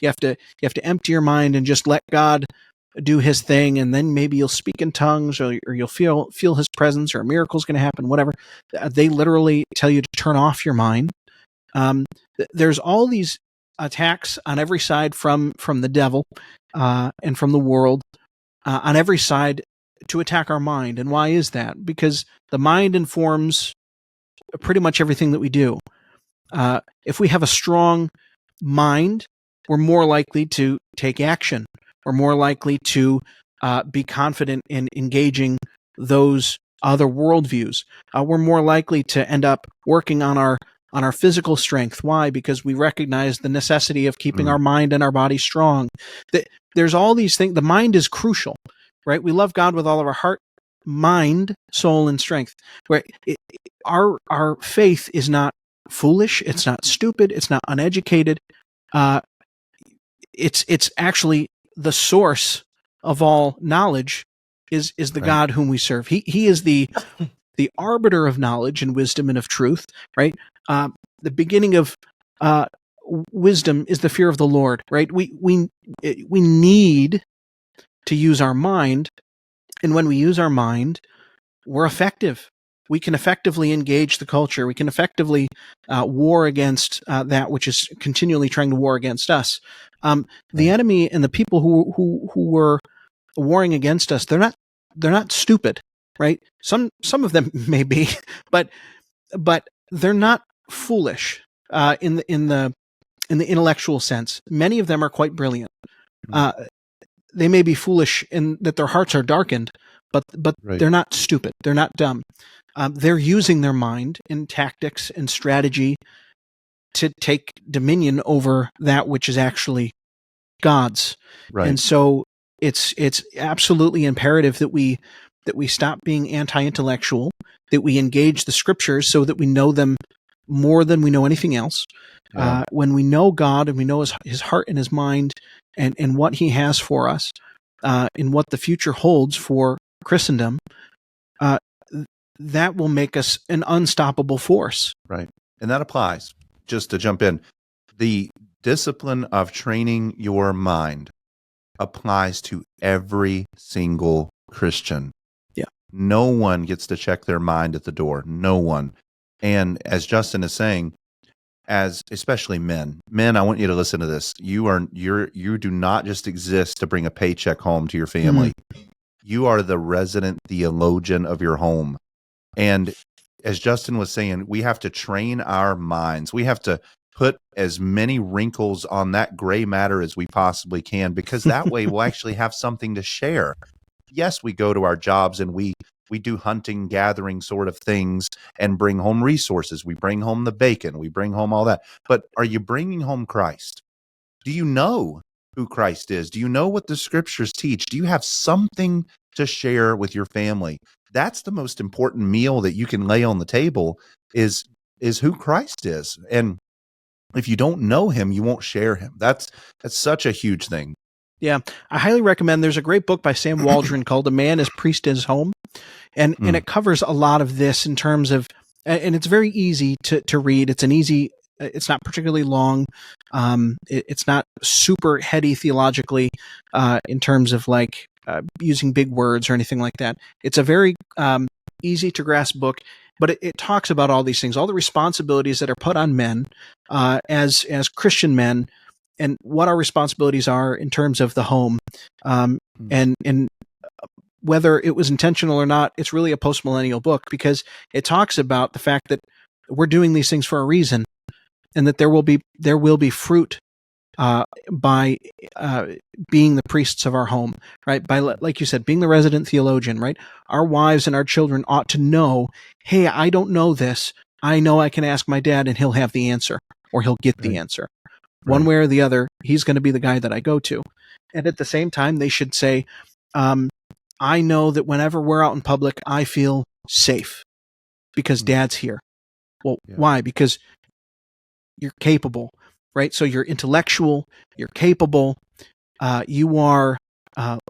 you have to empty your mind and just let God do his thing, and then maybe you'll speak in tongues, or you'll feel his presence, or a miracle's going to happen, whatever. They literally tell you to turn off your mind. There's all these attacks on every side from the devil and from the world, on every side, to attack our mind. And why is that? Because the mind informs pretty much everything that we do. If we have a strong mind, we're more likely to take action. We're more likely to be confident in engaging those other worldviews. We're more likely to end up working on our physical strength. Why? Because we recognize the necessity of keeping our mind and our body strong. There's all these things. The mind is crucial, right? We love God with all of our heart, mind, soul, and strength. Right? Our faith is not foolish. It's not stupid. It's not uneducated. It's actually the source of all knowledge is the right. God whom we serve. He is the arbiter of knowledge and wisdom and of truth, right? The beginning of wisdom is the fear of the Lord, right? We need to use our mind, and when we use our mind, we're effective. We can effectively engage the culture. We can effectively war against that which is continually trying to war against us. The enemy and the people who were warring against us, they're not stupid, right? Some of them may be, but they're not foolish in the intellectual sense. Many of them are quite brilliant. They may be foolish in that their hearts are darkened, but right. They're not stupid. They're not dumb. They're using their mind in tactics and strategy to take dominion over that which is actually God's. Right. And so it's absolutely imperative that we stop being anti-intellectual, that we engage the scriptures so that we know them more than we know anything else. Yeah. When we know God and we know his heart and his mind and what he has for us, and what the future holds for Christendom, that will make us an unstoppable force. Right. And that applies, just to jump in, the discipline of training your mind applies to every single Christian. Yeah. No one gets to check their mind at the door. No one. And as Justin is saying, as especially men, I want you to listen to this. You do not just exist to bring a paycheck home to your family. You are the resident theologian of your home. And as Justin was saying, we have to train our minds. We have to put as many wrinkles on that gray matter as we possibly can, because that way we'll actually have something to share. Yes, we go to our jobs and we do hunting, gathering sort of things and bring home resources. We bring home the bacon. We bring home all that. But are you bringing home Christ? Do you know who Christ is? Do you know what the scriptures teach? Do you have something to share with your family? That's the most important meal that you can lay on the table is who Christ is. And if you don't know him, you won't share him. That's such a huge thing. Yeah, I highly recommend. There's a great book by Sam Waldron called "A Man as Priest in His Home," and it covers a lot of this in terms of, and it's very easy to read. It's not particularly long. It's not super heady theologically in terms of like using big words or anything like that. It's a very easy to grasp book, but it talks about all these things, all the responsibilities that are put on men as Christian men, and what our responsibilities are in terms of the home, and whether it was intentional or not. It's really a postmillennial book because it talks about the fact that we're doing these things for a reason, and that there will be fruit by being the priests of our home, right? By, like you said, being the resident theologian, right? Our wives and our children ought to know, hey, I don't know this. I know I can ask my dad and he'll have the answer, or he'll get the answer. One way or the other, he's going to be the guy that I go to. And at the same time, they should say, I know that whenever we're out in public, I feel safe because dad's here. Well, why? Because you're capable, right? So you're intellectual, you're capable, you are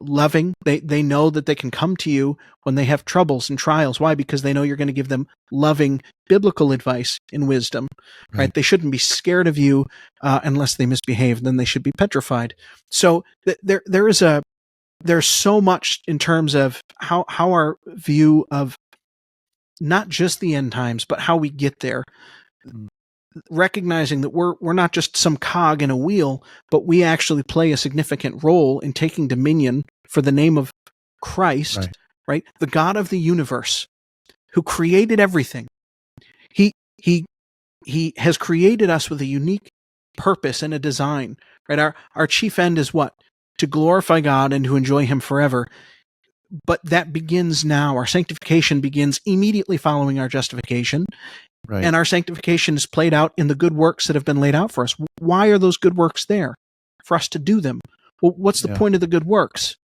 loving. They know that they can come to you when they have troubles and trials. Why? Because they know you're going to give them loving biblical advice and wisdom, right? They shouldn't be scared of you unless they misbehave. Then they should be petrified. So there's so much in terms of how our view of not just the end times, but how we get there. Recognizing that we're not just some cog in a wheel, but we actually play a significant role in taking dominion for the name of Christ, right? The God of the universe, who created everything. He has created us with a unique purpose and a design, right? Our chief end is what? To glorify God and to enjoy him forever. But that begins now. Our sanctification begins immediately following our justification. And our sanctification is played out in the good works that have been laid out for us. Why are those good works there? For us to do them. Well, what's the point of the good works?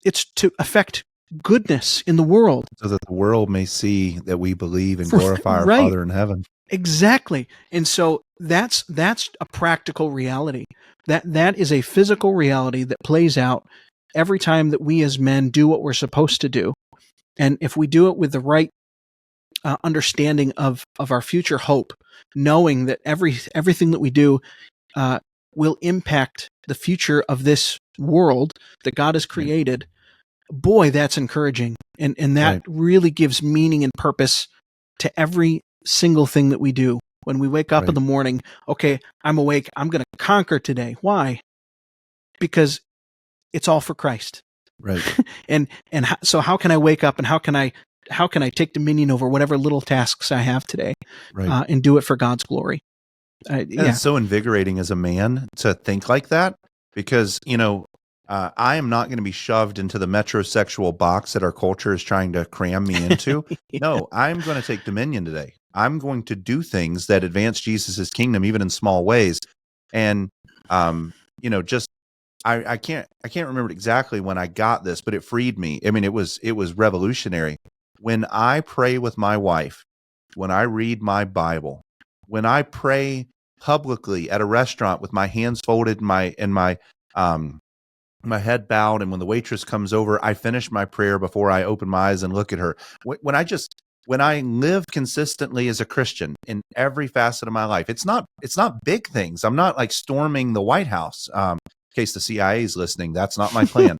It's to affect goodness in the world. So that the world may see that we believe and glorify our Father in heaven. Exactly. And so that's a practical reality. That is a physical reality that plays out every time that we as men do what we're supposed to do. And if we do it with the right understanding of our future hope, knowing that everything that we do will impact the future of this world that God has created, boy, that's encouraging. And that really gives meaning and purpose to every single thing that we do. When we wake up in the morning, okay, I'm awake, I'm going to conquer today. Why? Because it's all for Christ. So how can I wake up and how can I take dominion over whatever little tasks I have today and do it for God's glory? It's so invigorating as a man to think like that, because, I am not going to be shoved into the metrosexual box that our culture is trying to cram me into. No, I'm going to take dominion today. I'm going to do things that advance Jesus's kingdom, even in small ways. And, I can't remember exactly when I got this, but it freed me. I mean, it was revolutionary. When I pray with my wife, when I read my Bible, when I pray publicly at a restaurant with my hands folded and my head bowed, and when the waitress comes over, I finish my prayer before I open my eyes and look at her. When I live consistently as a Christian in every facet of my life, it's not big things. I'm not like storming the White House. In case the CIA is listening, that's not my plan.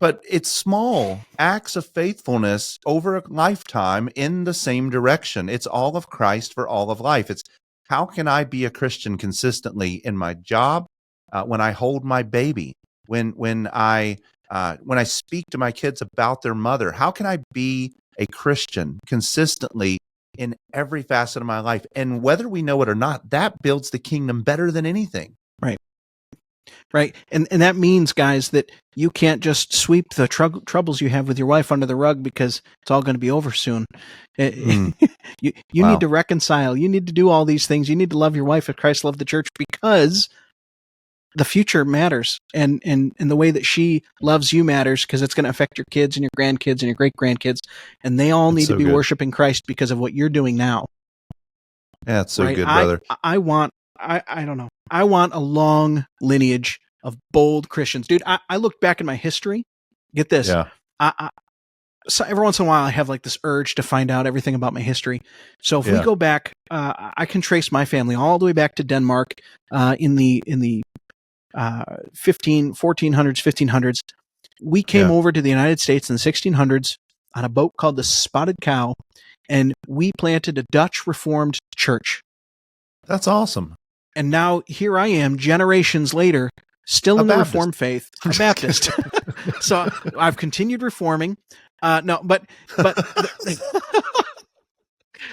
But but it's small acts of faithfulness over a lifetime in the same direction. It's all of Christ for all of life. It's how can I be a Christian consistently in my job, when I hold my baby, when I speak to my kids about their mother? How can I be a Christian consistently in every facet of my life? And whether we know it or not, that builds the kingdom better than anything. Right. And that means, guys, that you can't just sweep the troubles you have with your wife under the rug because it's all going to be over soon. You Wow. need to reconcile. You need to do all these things. You need to love your wife as Christ loved the church, because the future matters, and the way that she loves you matters, because it's going to affect your kids and your grandkids and your great-grandkids, and they all need to be worshiping Christ because of what you're doing now. Yeah, it's so good, brother. I don't know. I want a long lineage of bold Christians. Dude, I look back in my history. Get this. Yeah. So every once in a while I have like this urge to find out everything about my history. So if we go back, I can trace my family all the way back to Denmark in the 1400s, 1500s. We came over to the United States in the 1600s on a boat called the Spotted Cow, and we planted a Dutch Reformed church. That's awesome. And now here I am, generations later, still in the Reformed faith, a Baptist. So I've continued reforming.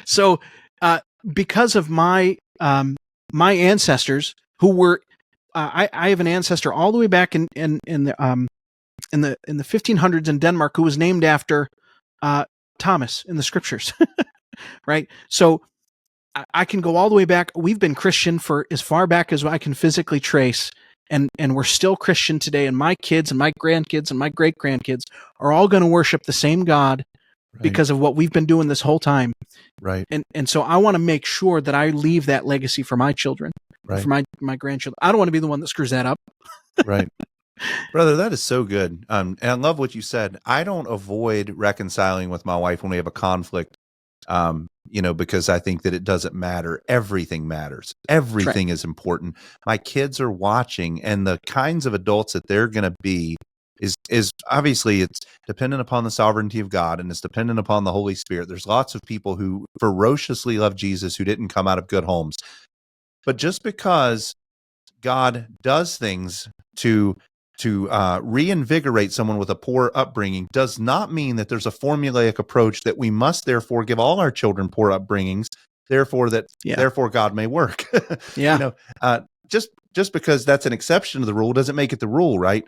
So because of my ancestors who were, I have an ancestor all the way back in the 1500s in Denmark who was named after Thomas in the scriptures, right? So I can go all the way back. We've been Christian for as far back as I can physically trace, and we're still Christian today. And my kids and my grandkids and my great grandkids are all going to worship the same God because of what we've been doing this whole time. Right. And so I want to make sure that I leave that legacy for my children, for my grandchildren. I don't want to be the one that screws that up. Right. Brother, that is so good. And I love what you said. I don't avoid reconciling with my wife when we have a conflict, because I think that it doesn't matter. Everything matters. Everything is important. My kids are watching, and the kinds of adults that they're going to be is obviously it's dependent upon the sovereignty of God, and it's dependent upon the Holy Spirit. There's lots of people who ferociously love Jesus who didn't come out of good homes. But just because God does things to reinvigorate someone with a poor upbringing does not mean that there's a formulaic approach that we must therefore give all our children poor upbringings, therefore God may work. Just because that's an exception to the rule doesn't make it the rule, right?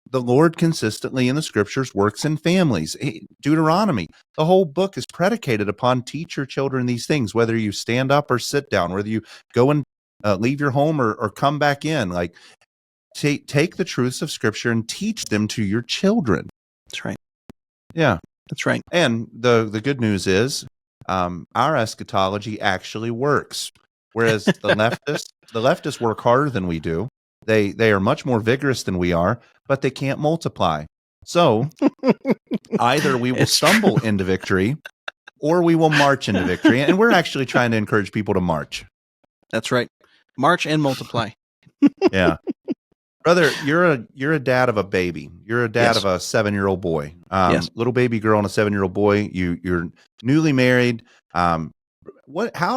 The Lord consistently in the scriptures works in families. Deuteronomy, the whole book is predicated upon teach your children these things, whether you stand up or sit down, whether you go and leave your home or come back in. Like, take the truths of Scripture and teach them to your children. That's right. Yeah, that's right. And the good news is our eschatology actually works, whereas the leftists work harder than we do. They are much more vigorous than we are, but they can't multiply. So either we will stumble into victory, or we will march into victory. And we're actually trying to encourage people to march. That's right. March and multiply. Yeah. Brother, you're a dad of a baby. You're a dad of a 7-year-old boy. Little baby girl and a 7-year-old boy. You're newly married. How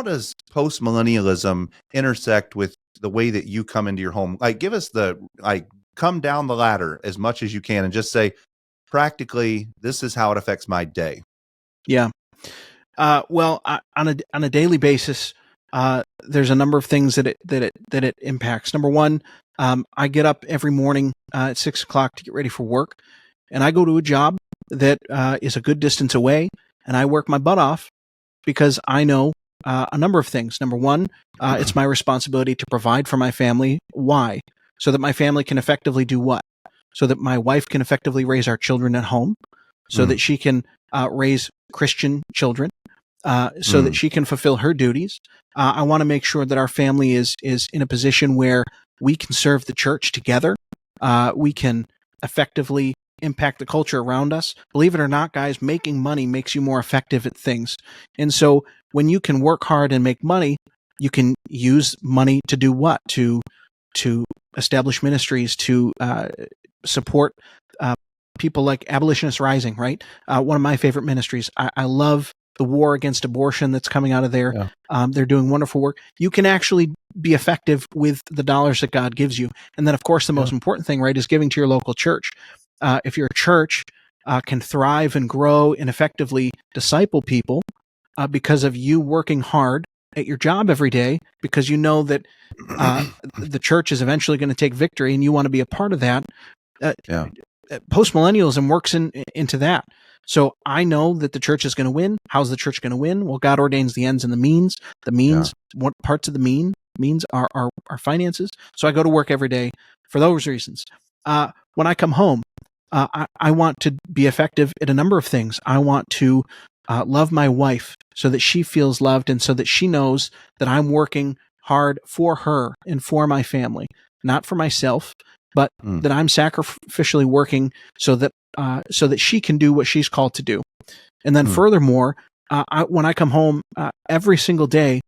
does postmillennialism intersect with the way that you come into your home? Like, give us come down the ladder as much as you can and just say, practically, this is how it affects my day. Yeah. Well, on a daily basis, there's a number of things that it impacts. Number one, I get up every morning at 6 o'clock to get ready for work, and I go to a job that is a good distance away, and I work my butt off because I know a number of things. Number one, it's my responsibility to provide for my family. Why? So that my family can effectively do what? So that my wife can effectively raise our children at home, so that she can raise Christian children, so that she can fulfill her duties. I want to make sure that our family is in a position where we can serve the church together. We can effectively impact the culture around us. Believe it or not, guys, making money makes you more effective at things. And so when you can work hard and make money, you can use money to do what? To establish ministries, to support people like Abolitionist Rising, right? One of my favorite ministries. I love the war against abortion that's coming out of there. Yeah. They're doing wonderful work. You can actually be effective with the dollars that God gives you. And then, of course, the most important thing, right, is giving to your local church. If your church can thrive and grow and effectively disciple people because of you working hard at your job every day, because you know that the church is eventually going to take victory and you want to be a part of that. Postmillennialism works into that. So I know that the church is going to win. How's the church going to win? Well, God ordains the ends and the means. The means, what parts of the means are finances. So I go to work every day for those reasons. When I come home, I want to be effective at a number of things. I want to love my wife so that she feels loved and so that she knows that I'm working hard for her and for my family, not for myself, but that I'm sacrificially working so that she can do what she's called to do. And then furthermore, when I come home every single day,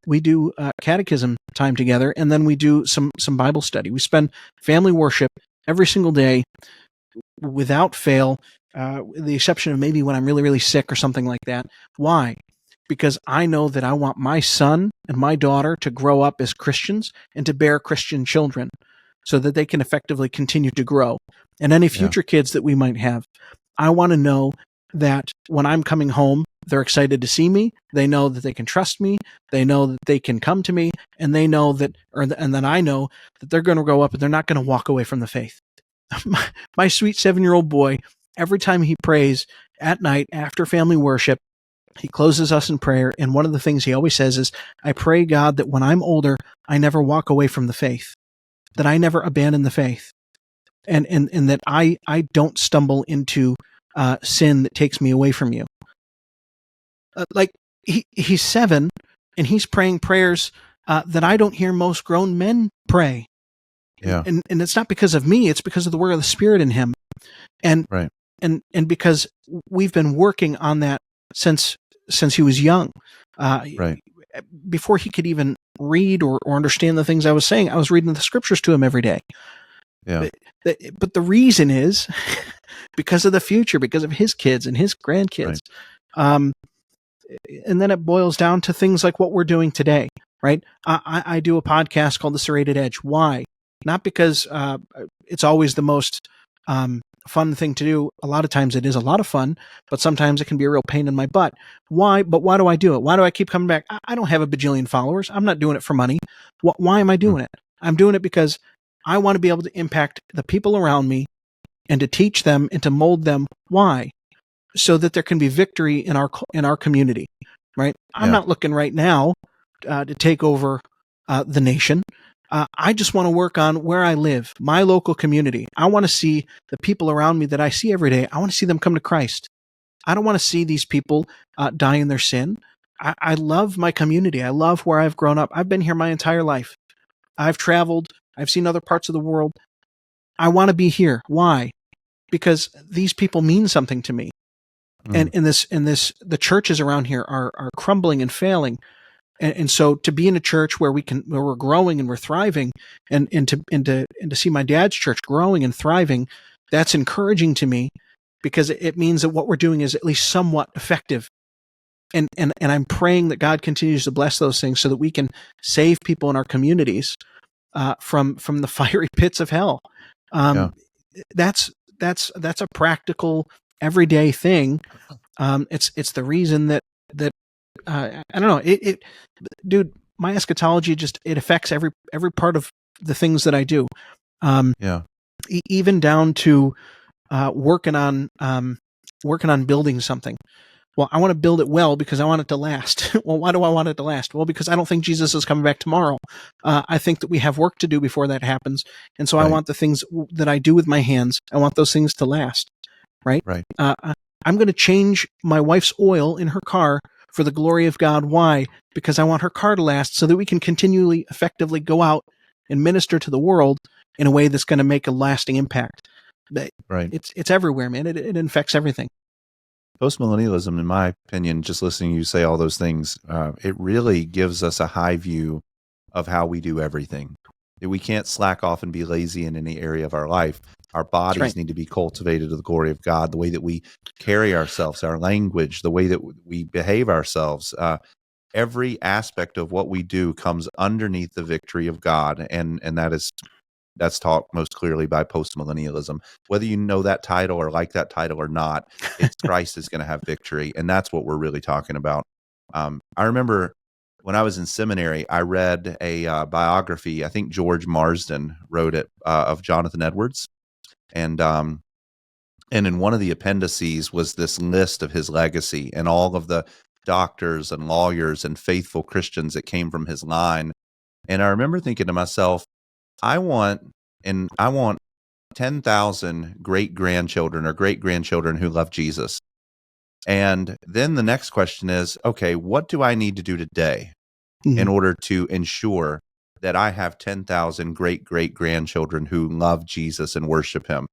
we do catechism time together, and then we do some Bible study. We spend family worship every single day without fail, with the exception of maybe when I'm really, really sick or something like that. Why? Because I know that I want my son and my daughter to grow up as Christians and to bear Christian children so that they can effectively continue to grow. And any future kids that we might have, I want to know that when I'm coming home, they're excited to see me. They know that they can trust me. They know that they can come to me, and they know that, and then I know that they're going to grow up and they're not going to walk away from the faith. My sweet 7-year-old boy, every time he prays at night after family worship, he closes us in prayer. And one of the things he always says is, I pray, God, that when I'm older, I never walk away from the faith, that I never abandon the faith, and that I don't stumble into sin that takes me away from you. Like he's 7 and he's praying prayers that I don't hear most grown men pray. Yeah. And it's not because of me, it's because of the work of the Spirit in him. And and because we've been working on that since he was young. Before he could even read or understand the things I was saying, I was reading the scriptures to him every day. Yeah. But the reason is because of the future, because of his kids and his grandkids. And then it boils down to things like what we're doing today, right? I do a podcast called The Serrated Edge. Why? Not because it's always the most fun thing to do. A lot of times it is a lot of fun, but sometimes it can be a real pain in my butt. Why? But why do I do it? Why do I keep coming back? I don't have a bajillion followers. I'm not doing it for money. Why am I doing it? I'm doing it because I want to be able to impact the people around me and to teach them and to mold them. Why? So that there can be victory in our community, right? I'm not looking right now to take over the nation. I just want to work on where I live, my local community. I want to see the people around me that I see every day. I want to see them come to Christ. I don't want to see these people die in their sin. I love my community. I love where I've grown up. I've been here my entire life. I've traveled. I've seen other parts of the world. I want to be here. Why? Because these people mean something to me. And the churches around here are crumbling and failing. And so to be in a church where we're growing and we're thriving, and to see my dad's church growing and thriving, that's encouraging to me, because it means that what we're doing is at least somewhat effective. And I'm praying that God continues to bless those things so that we can save people in our communities from the fiery pits of hell. That's a practical, everyday thing. It's the reason that I don't know. Dude, my eschatology it affects every part of the things that I do. Even down to working on building something. Well, I want to build it well because I want it to last. Well, why do I want it to last? Well, because I don't think Jesus is coming back tomorrow. I think that we have work to do before that happens. And so I want the things that I do with my hands, I want those things to last. Right? I'm going to change my wife's oil in her car for the glory of God. Why? Because I want her car to last so that we can continually, effectively go out and minister to the world in a way that's going to make a lasting impact. It's everywhere, man. It infects everything. Postmillennialism, in my opinion, just listening to you say all those things, it really gives us a high view of how we do everything. We can't slack off and be lazy in any area of our life. Our bodies right. need to be cultivated to the glory of God. The way that we carry ourselves, our language, the way that we behave ourselves, every aspect of what we do comes underneath the victory of God, and that's taught most clearly by postmillennialism. Whether you know that title or like that title or not, it's Christ is going to have victory, and that's what we're really talking about. I remember when I was in seminary, I read a biography. I think George Marsden wrote it, of Jonathan Edwards, and in one of the appendices was this list of his legacy and all of the doctors and lawyers and faithful Christians that came from his line. And I remember thinking to myself, I want 10,000 great-grandchildren or great-grandchildren who love Jesus. And then the next question is, okay, what do I need to do today in order to ensure that I have 10,000 great-great-grandchildren who love Jesus and worship him?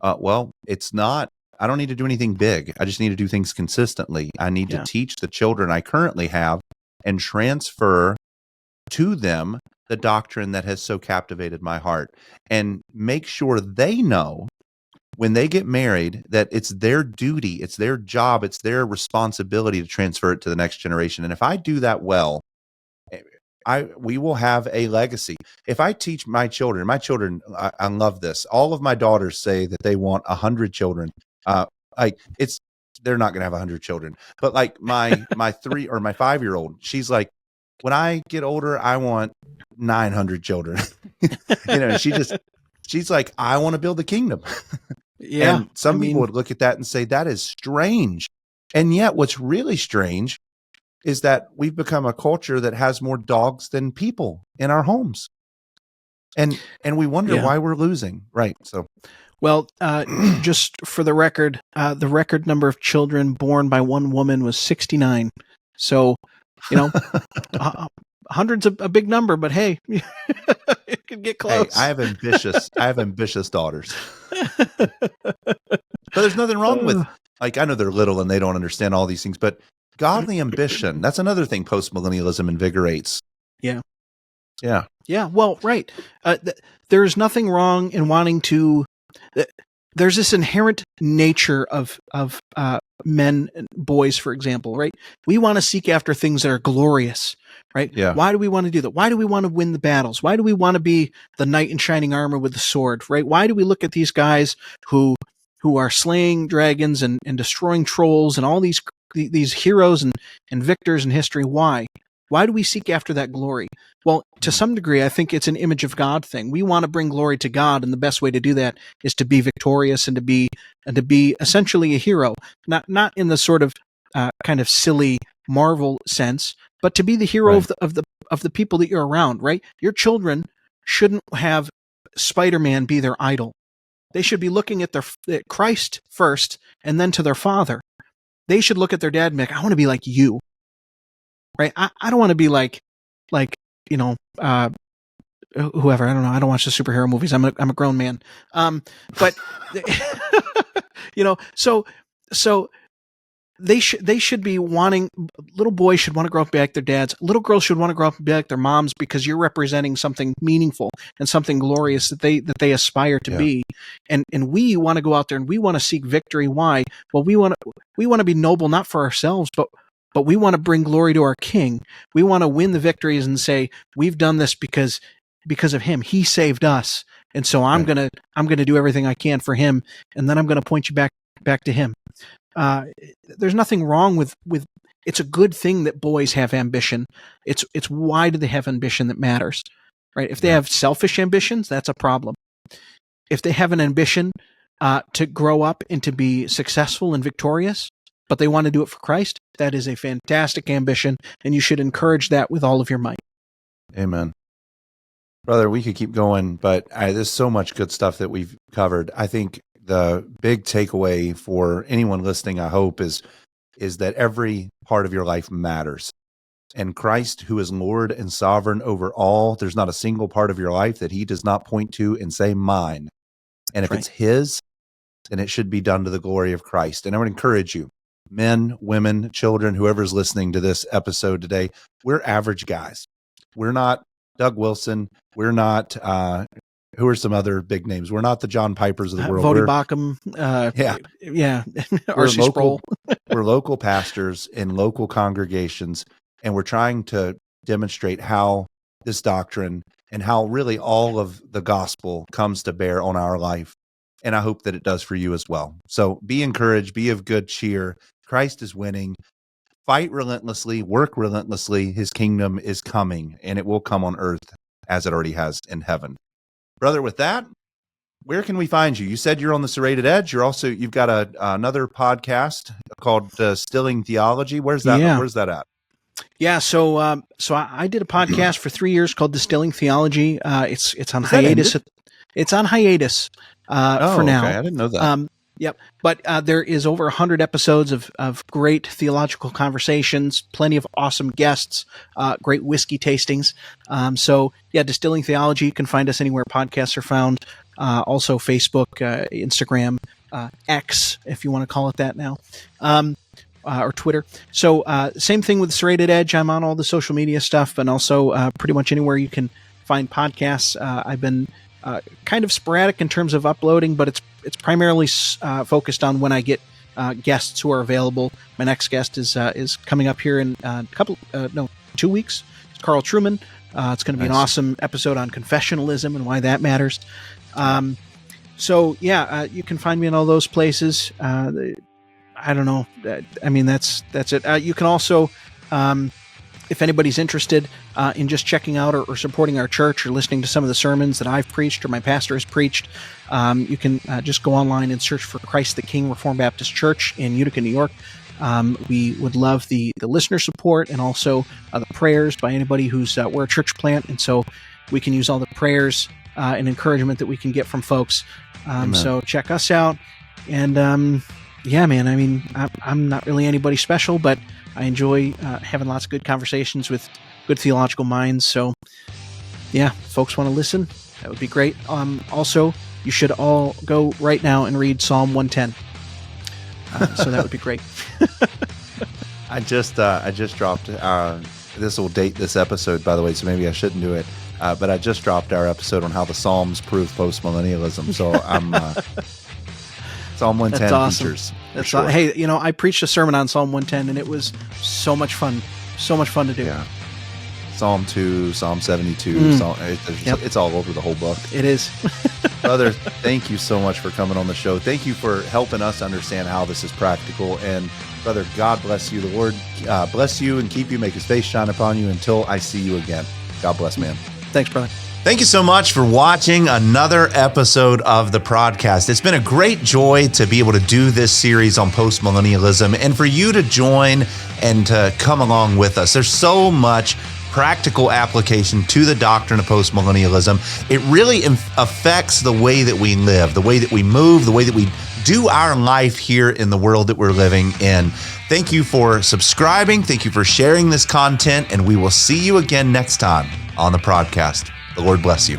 Well, it's not, I don't need to do anything big. I just need to do things consistently. I need to teach the children I currently have and transfer to them the doctrine that has so captivated my heart, and make sure they know when they get married that it's their duty, it's their job, it's their responsibility to transfer it to the next generation. And if I do that well, we will have a legacy. If I teach my children, I love this. All of my daughters say that they want 100 children. They're not going to have 100 children, but like my 3 or my 5-year-old, she's like, when I get older, I want 900 children. She's like, I want to build a kingdom. Yeah. And some people would look at that and say, that is strange. And yet what's really strange is that we've become a culture that has more dogs than people in our homes. And we wonder why we're losing. Right. So, well, just for the record number of children born by one woman was 69. So, 100's a big number, but hey, it could get close. Hey, I have ambitious daughters. But there's nothing wrong with, I know they're little and they don't understand all these things, but godly ambition, that's another thing postmillennialism invigorates. Yeah. Yeah. Yeah. Well, right. There's nothing wrong in wanting to, there's this inherent nature of men and boys, for example, right? We want to seek after things that are glorious, right? Yeah. Why do we want to do that? Why do we want to win the battles? Why do we want to be the knight in shining armor with the sword, right? Why do we look at these guys who are slaying dragons and destroying trolls and all these heroes and victors in history? Why? Why do we seek after that glory? Well, to some degree, I think it's an image of God thing. We want to bring glory to God, and the best way to do that is to be victorious and to be essentially a hero, not in the sort of kind of silly Marvel sense, but to be the hero of the people that you're around. Right? Your children shouldn't have Spider-Man be their idol. They should be looking at at Christ first, and then to their father. They should look at their dad and be like, I want to be like you. Right? I don't want to be like whoever. I don't know. I don't watch the superhero movies. I'm a grown man. But so they should be wanting. Little boys should want to grow up and be like their dads. Little girls should want to grow up and be like their moms, because you're representing something meaningful and something glorious that they aspire to be. And we want to go out there and we want to seek victory. Why? Well, we want to be noble, not for ourselves, but we want to bring glory to our King. We want to win the victories and say, we've done this because of him. He saved us. And so I'm going to do everything I can for him. And then I'm going to point you back to him. There's nothing wrong with it's a good thing that boys have ambition. It's why do they have ambition that matters, right? If they have selfish ambitions, that's a problem. If they have an ambition to grow up and to be successful and victorious, but they want to do it for Christ, that is a fantastic ambition, and you should encourage that with all of your might. Amen. Brother, we could keep going, but there's so much good stuff that we've covered. I think the big takeaway for anyone listening, I hope, is that every part of your life matters. And Christ, who is Lord and sovereign over all, there's not a single part of your life that he does not point to and say, mine. And if it's his, then it should be done to the glory of Christ. And I would encourage you, men, women, children, whoever's listening to this episode today, we're average guys. We're not Doug Wilson. We're not, who are some other big names? We're not the John Pipers of the world. Vodi Bacham. Yeah. R.C. Sproul. We're local pastors in local congregations, and we're trying to demonstrate how this doctrine and how really all of the gospel comes to bear on our life. And I hope that it does for you as well. So be encouraged, be of good cheer. Christ is winning. Fight relentlessly, work relentlessly. His kingdom is coming, and it will come on earth as it already has in heaven. Brother, with that, where can we find you? You said you're on the Serrated Edge. You've got another podcast called Distilling Theology. Where's that? Yeah. Where's that at? Yeah, so I did a podcast for 3 years called Distilling Theology. It's on Is that hiatus. ended? It's on hiatus for now. Okay. I didn't know that. Yep. But there is over 100 episodes of great theological conversations, plenty of awesome guests, great whiskey tastings. So yeah, Distilling Theology. You can find us anywhere podcasts are found. Also Facebook, Instagram, X, if you want to call it that now, or Twitter. So same thing with Serrated Edge. I'm on all the social media stuff, and also pretty much anywhere you can find podcasts. I've been kind of sporadic in terms of uploading, but it's primarily focused on when I get guests who are available. My next guest is coming up here in 2 weeks. It's Carl Truman. It's going to be an awesome episode on confessionalism and why that matters. So yeah, you can find me in all those places. I don't know. I mean, that's it. You can also, if anybody's interested in just checking out or supporting our church or listening to some of the sermons that I've preached or my pastor has preached, you can just go online and search for Christ the King Reformed Baptist Church in Utica, New York. We would love the listener support and also the prayers by anybody who's we're a church plant, and so we can use all the prayers and encouragement that we can get from folks. So check us out. And yeah, man, I mean, I'm not really anybody special, but I enjoy having lots of good conversations with good theological minds. So yeah, folks want to listen, that would be great. Also, you should all go right now and read Psalm 110. So that would be great. I just dropped this will date this episode, by the way, so maybe I shouldn't do it. But I just dropped our episode on how the Psalms prove postmillennialism. So I'm Psalm 110 That's awesome. features. That's sure. Hey, I preached a sermon on Psalm 110, and it was so much fun. So much fun to do. Yeah. Psalm 2, Psalm 72. It's all over the whole book. It is. Brother, thank you so much for coming on the show. Thank you for helping us understand how this is practical. And brother, God bless you. The Lord bless you and keep you, make his face shine upon you until I see you again. God bless, man. Thanks, brother. Thank you so much for watching another episode of the podcast. It's been a great joy to be able to do this series on postmillennialism and for you to join and to come along with us. There's so much practical application to the doctrine of postmillennialism. It really affects the way that we live, the way that we move, the way that we do our life here in the world that we're living in. Thank you for subscribing. Thank you for sharing this content, and we will see you again next time on the podcast. The Lord bless you.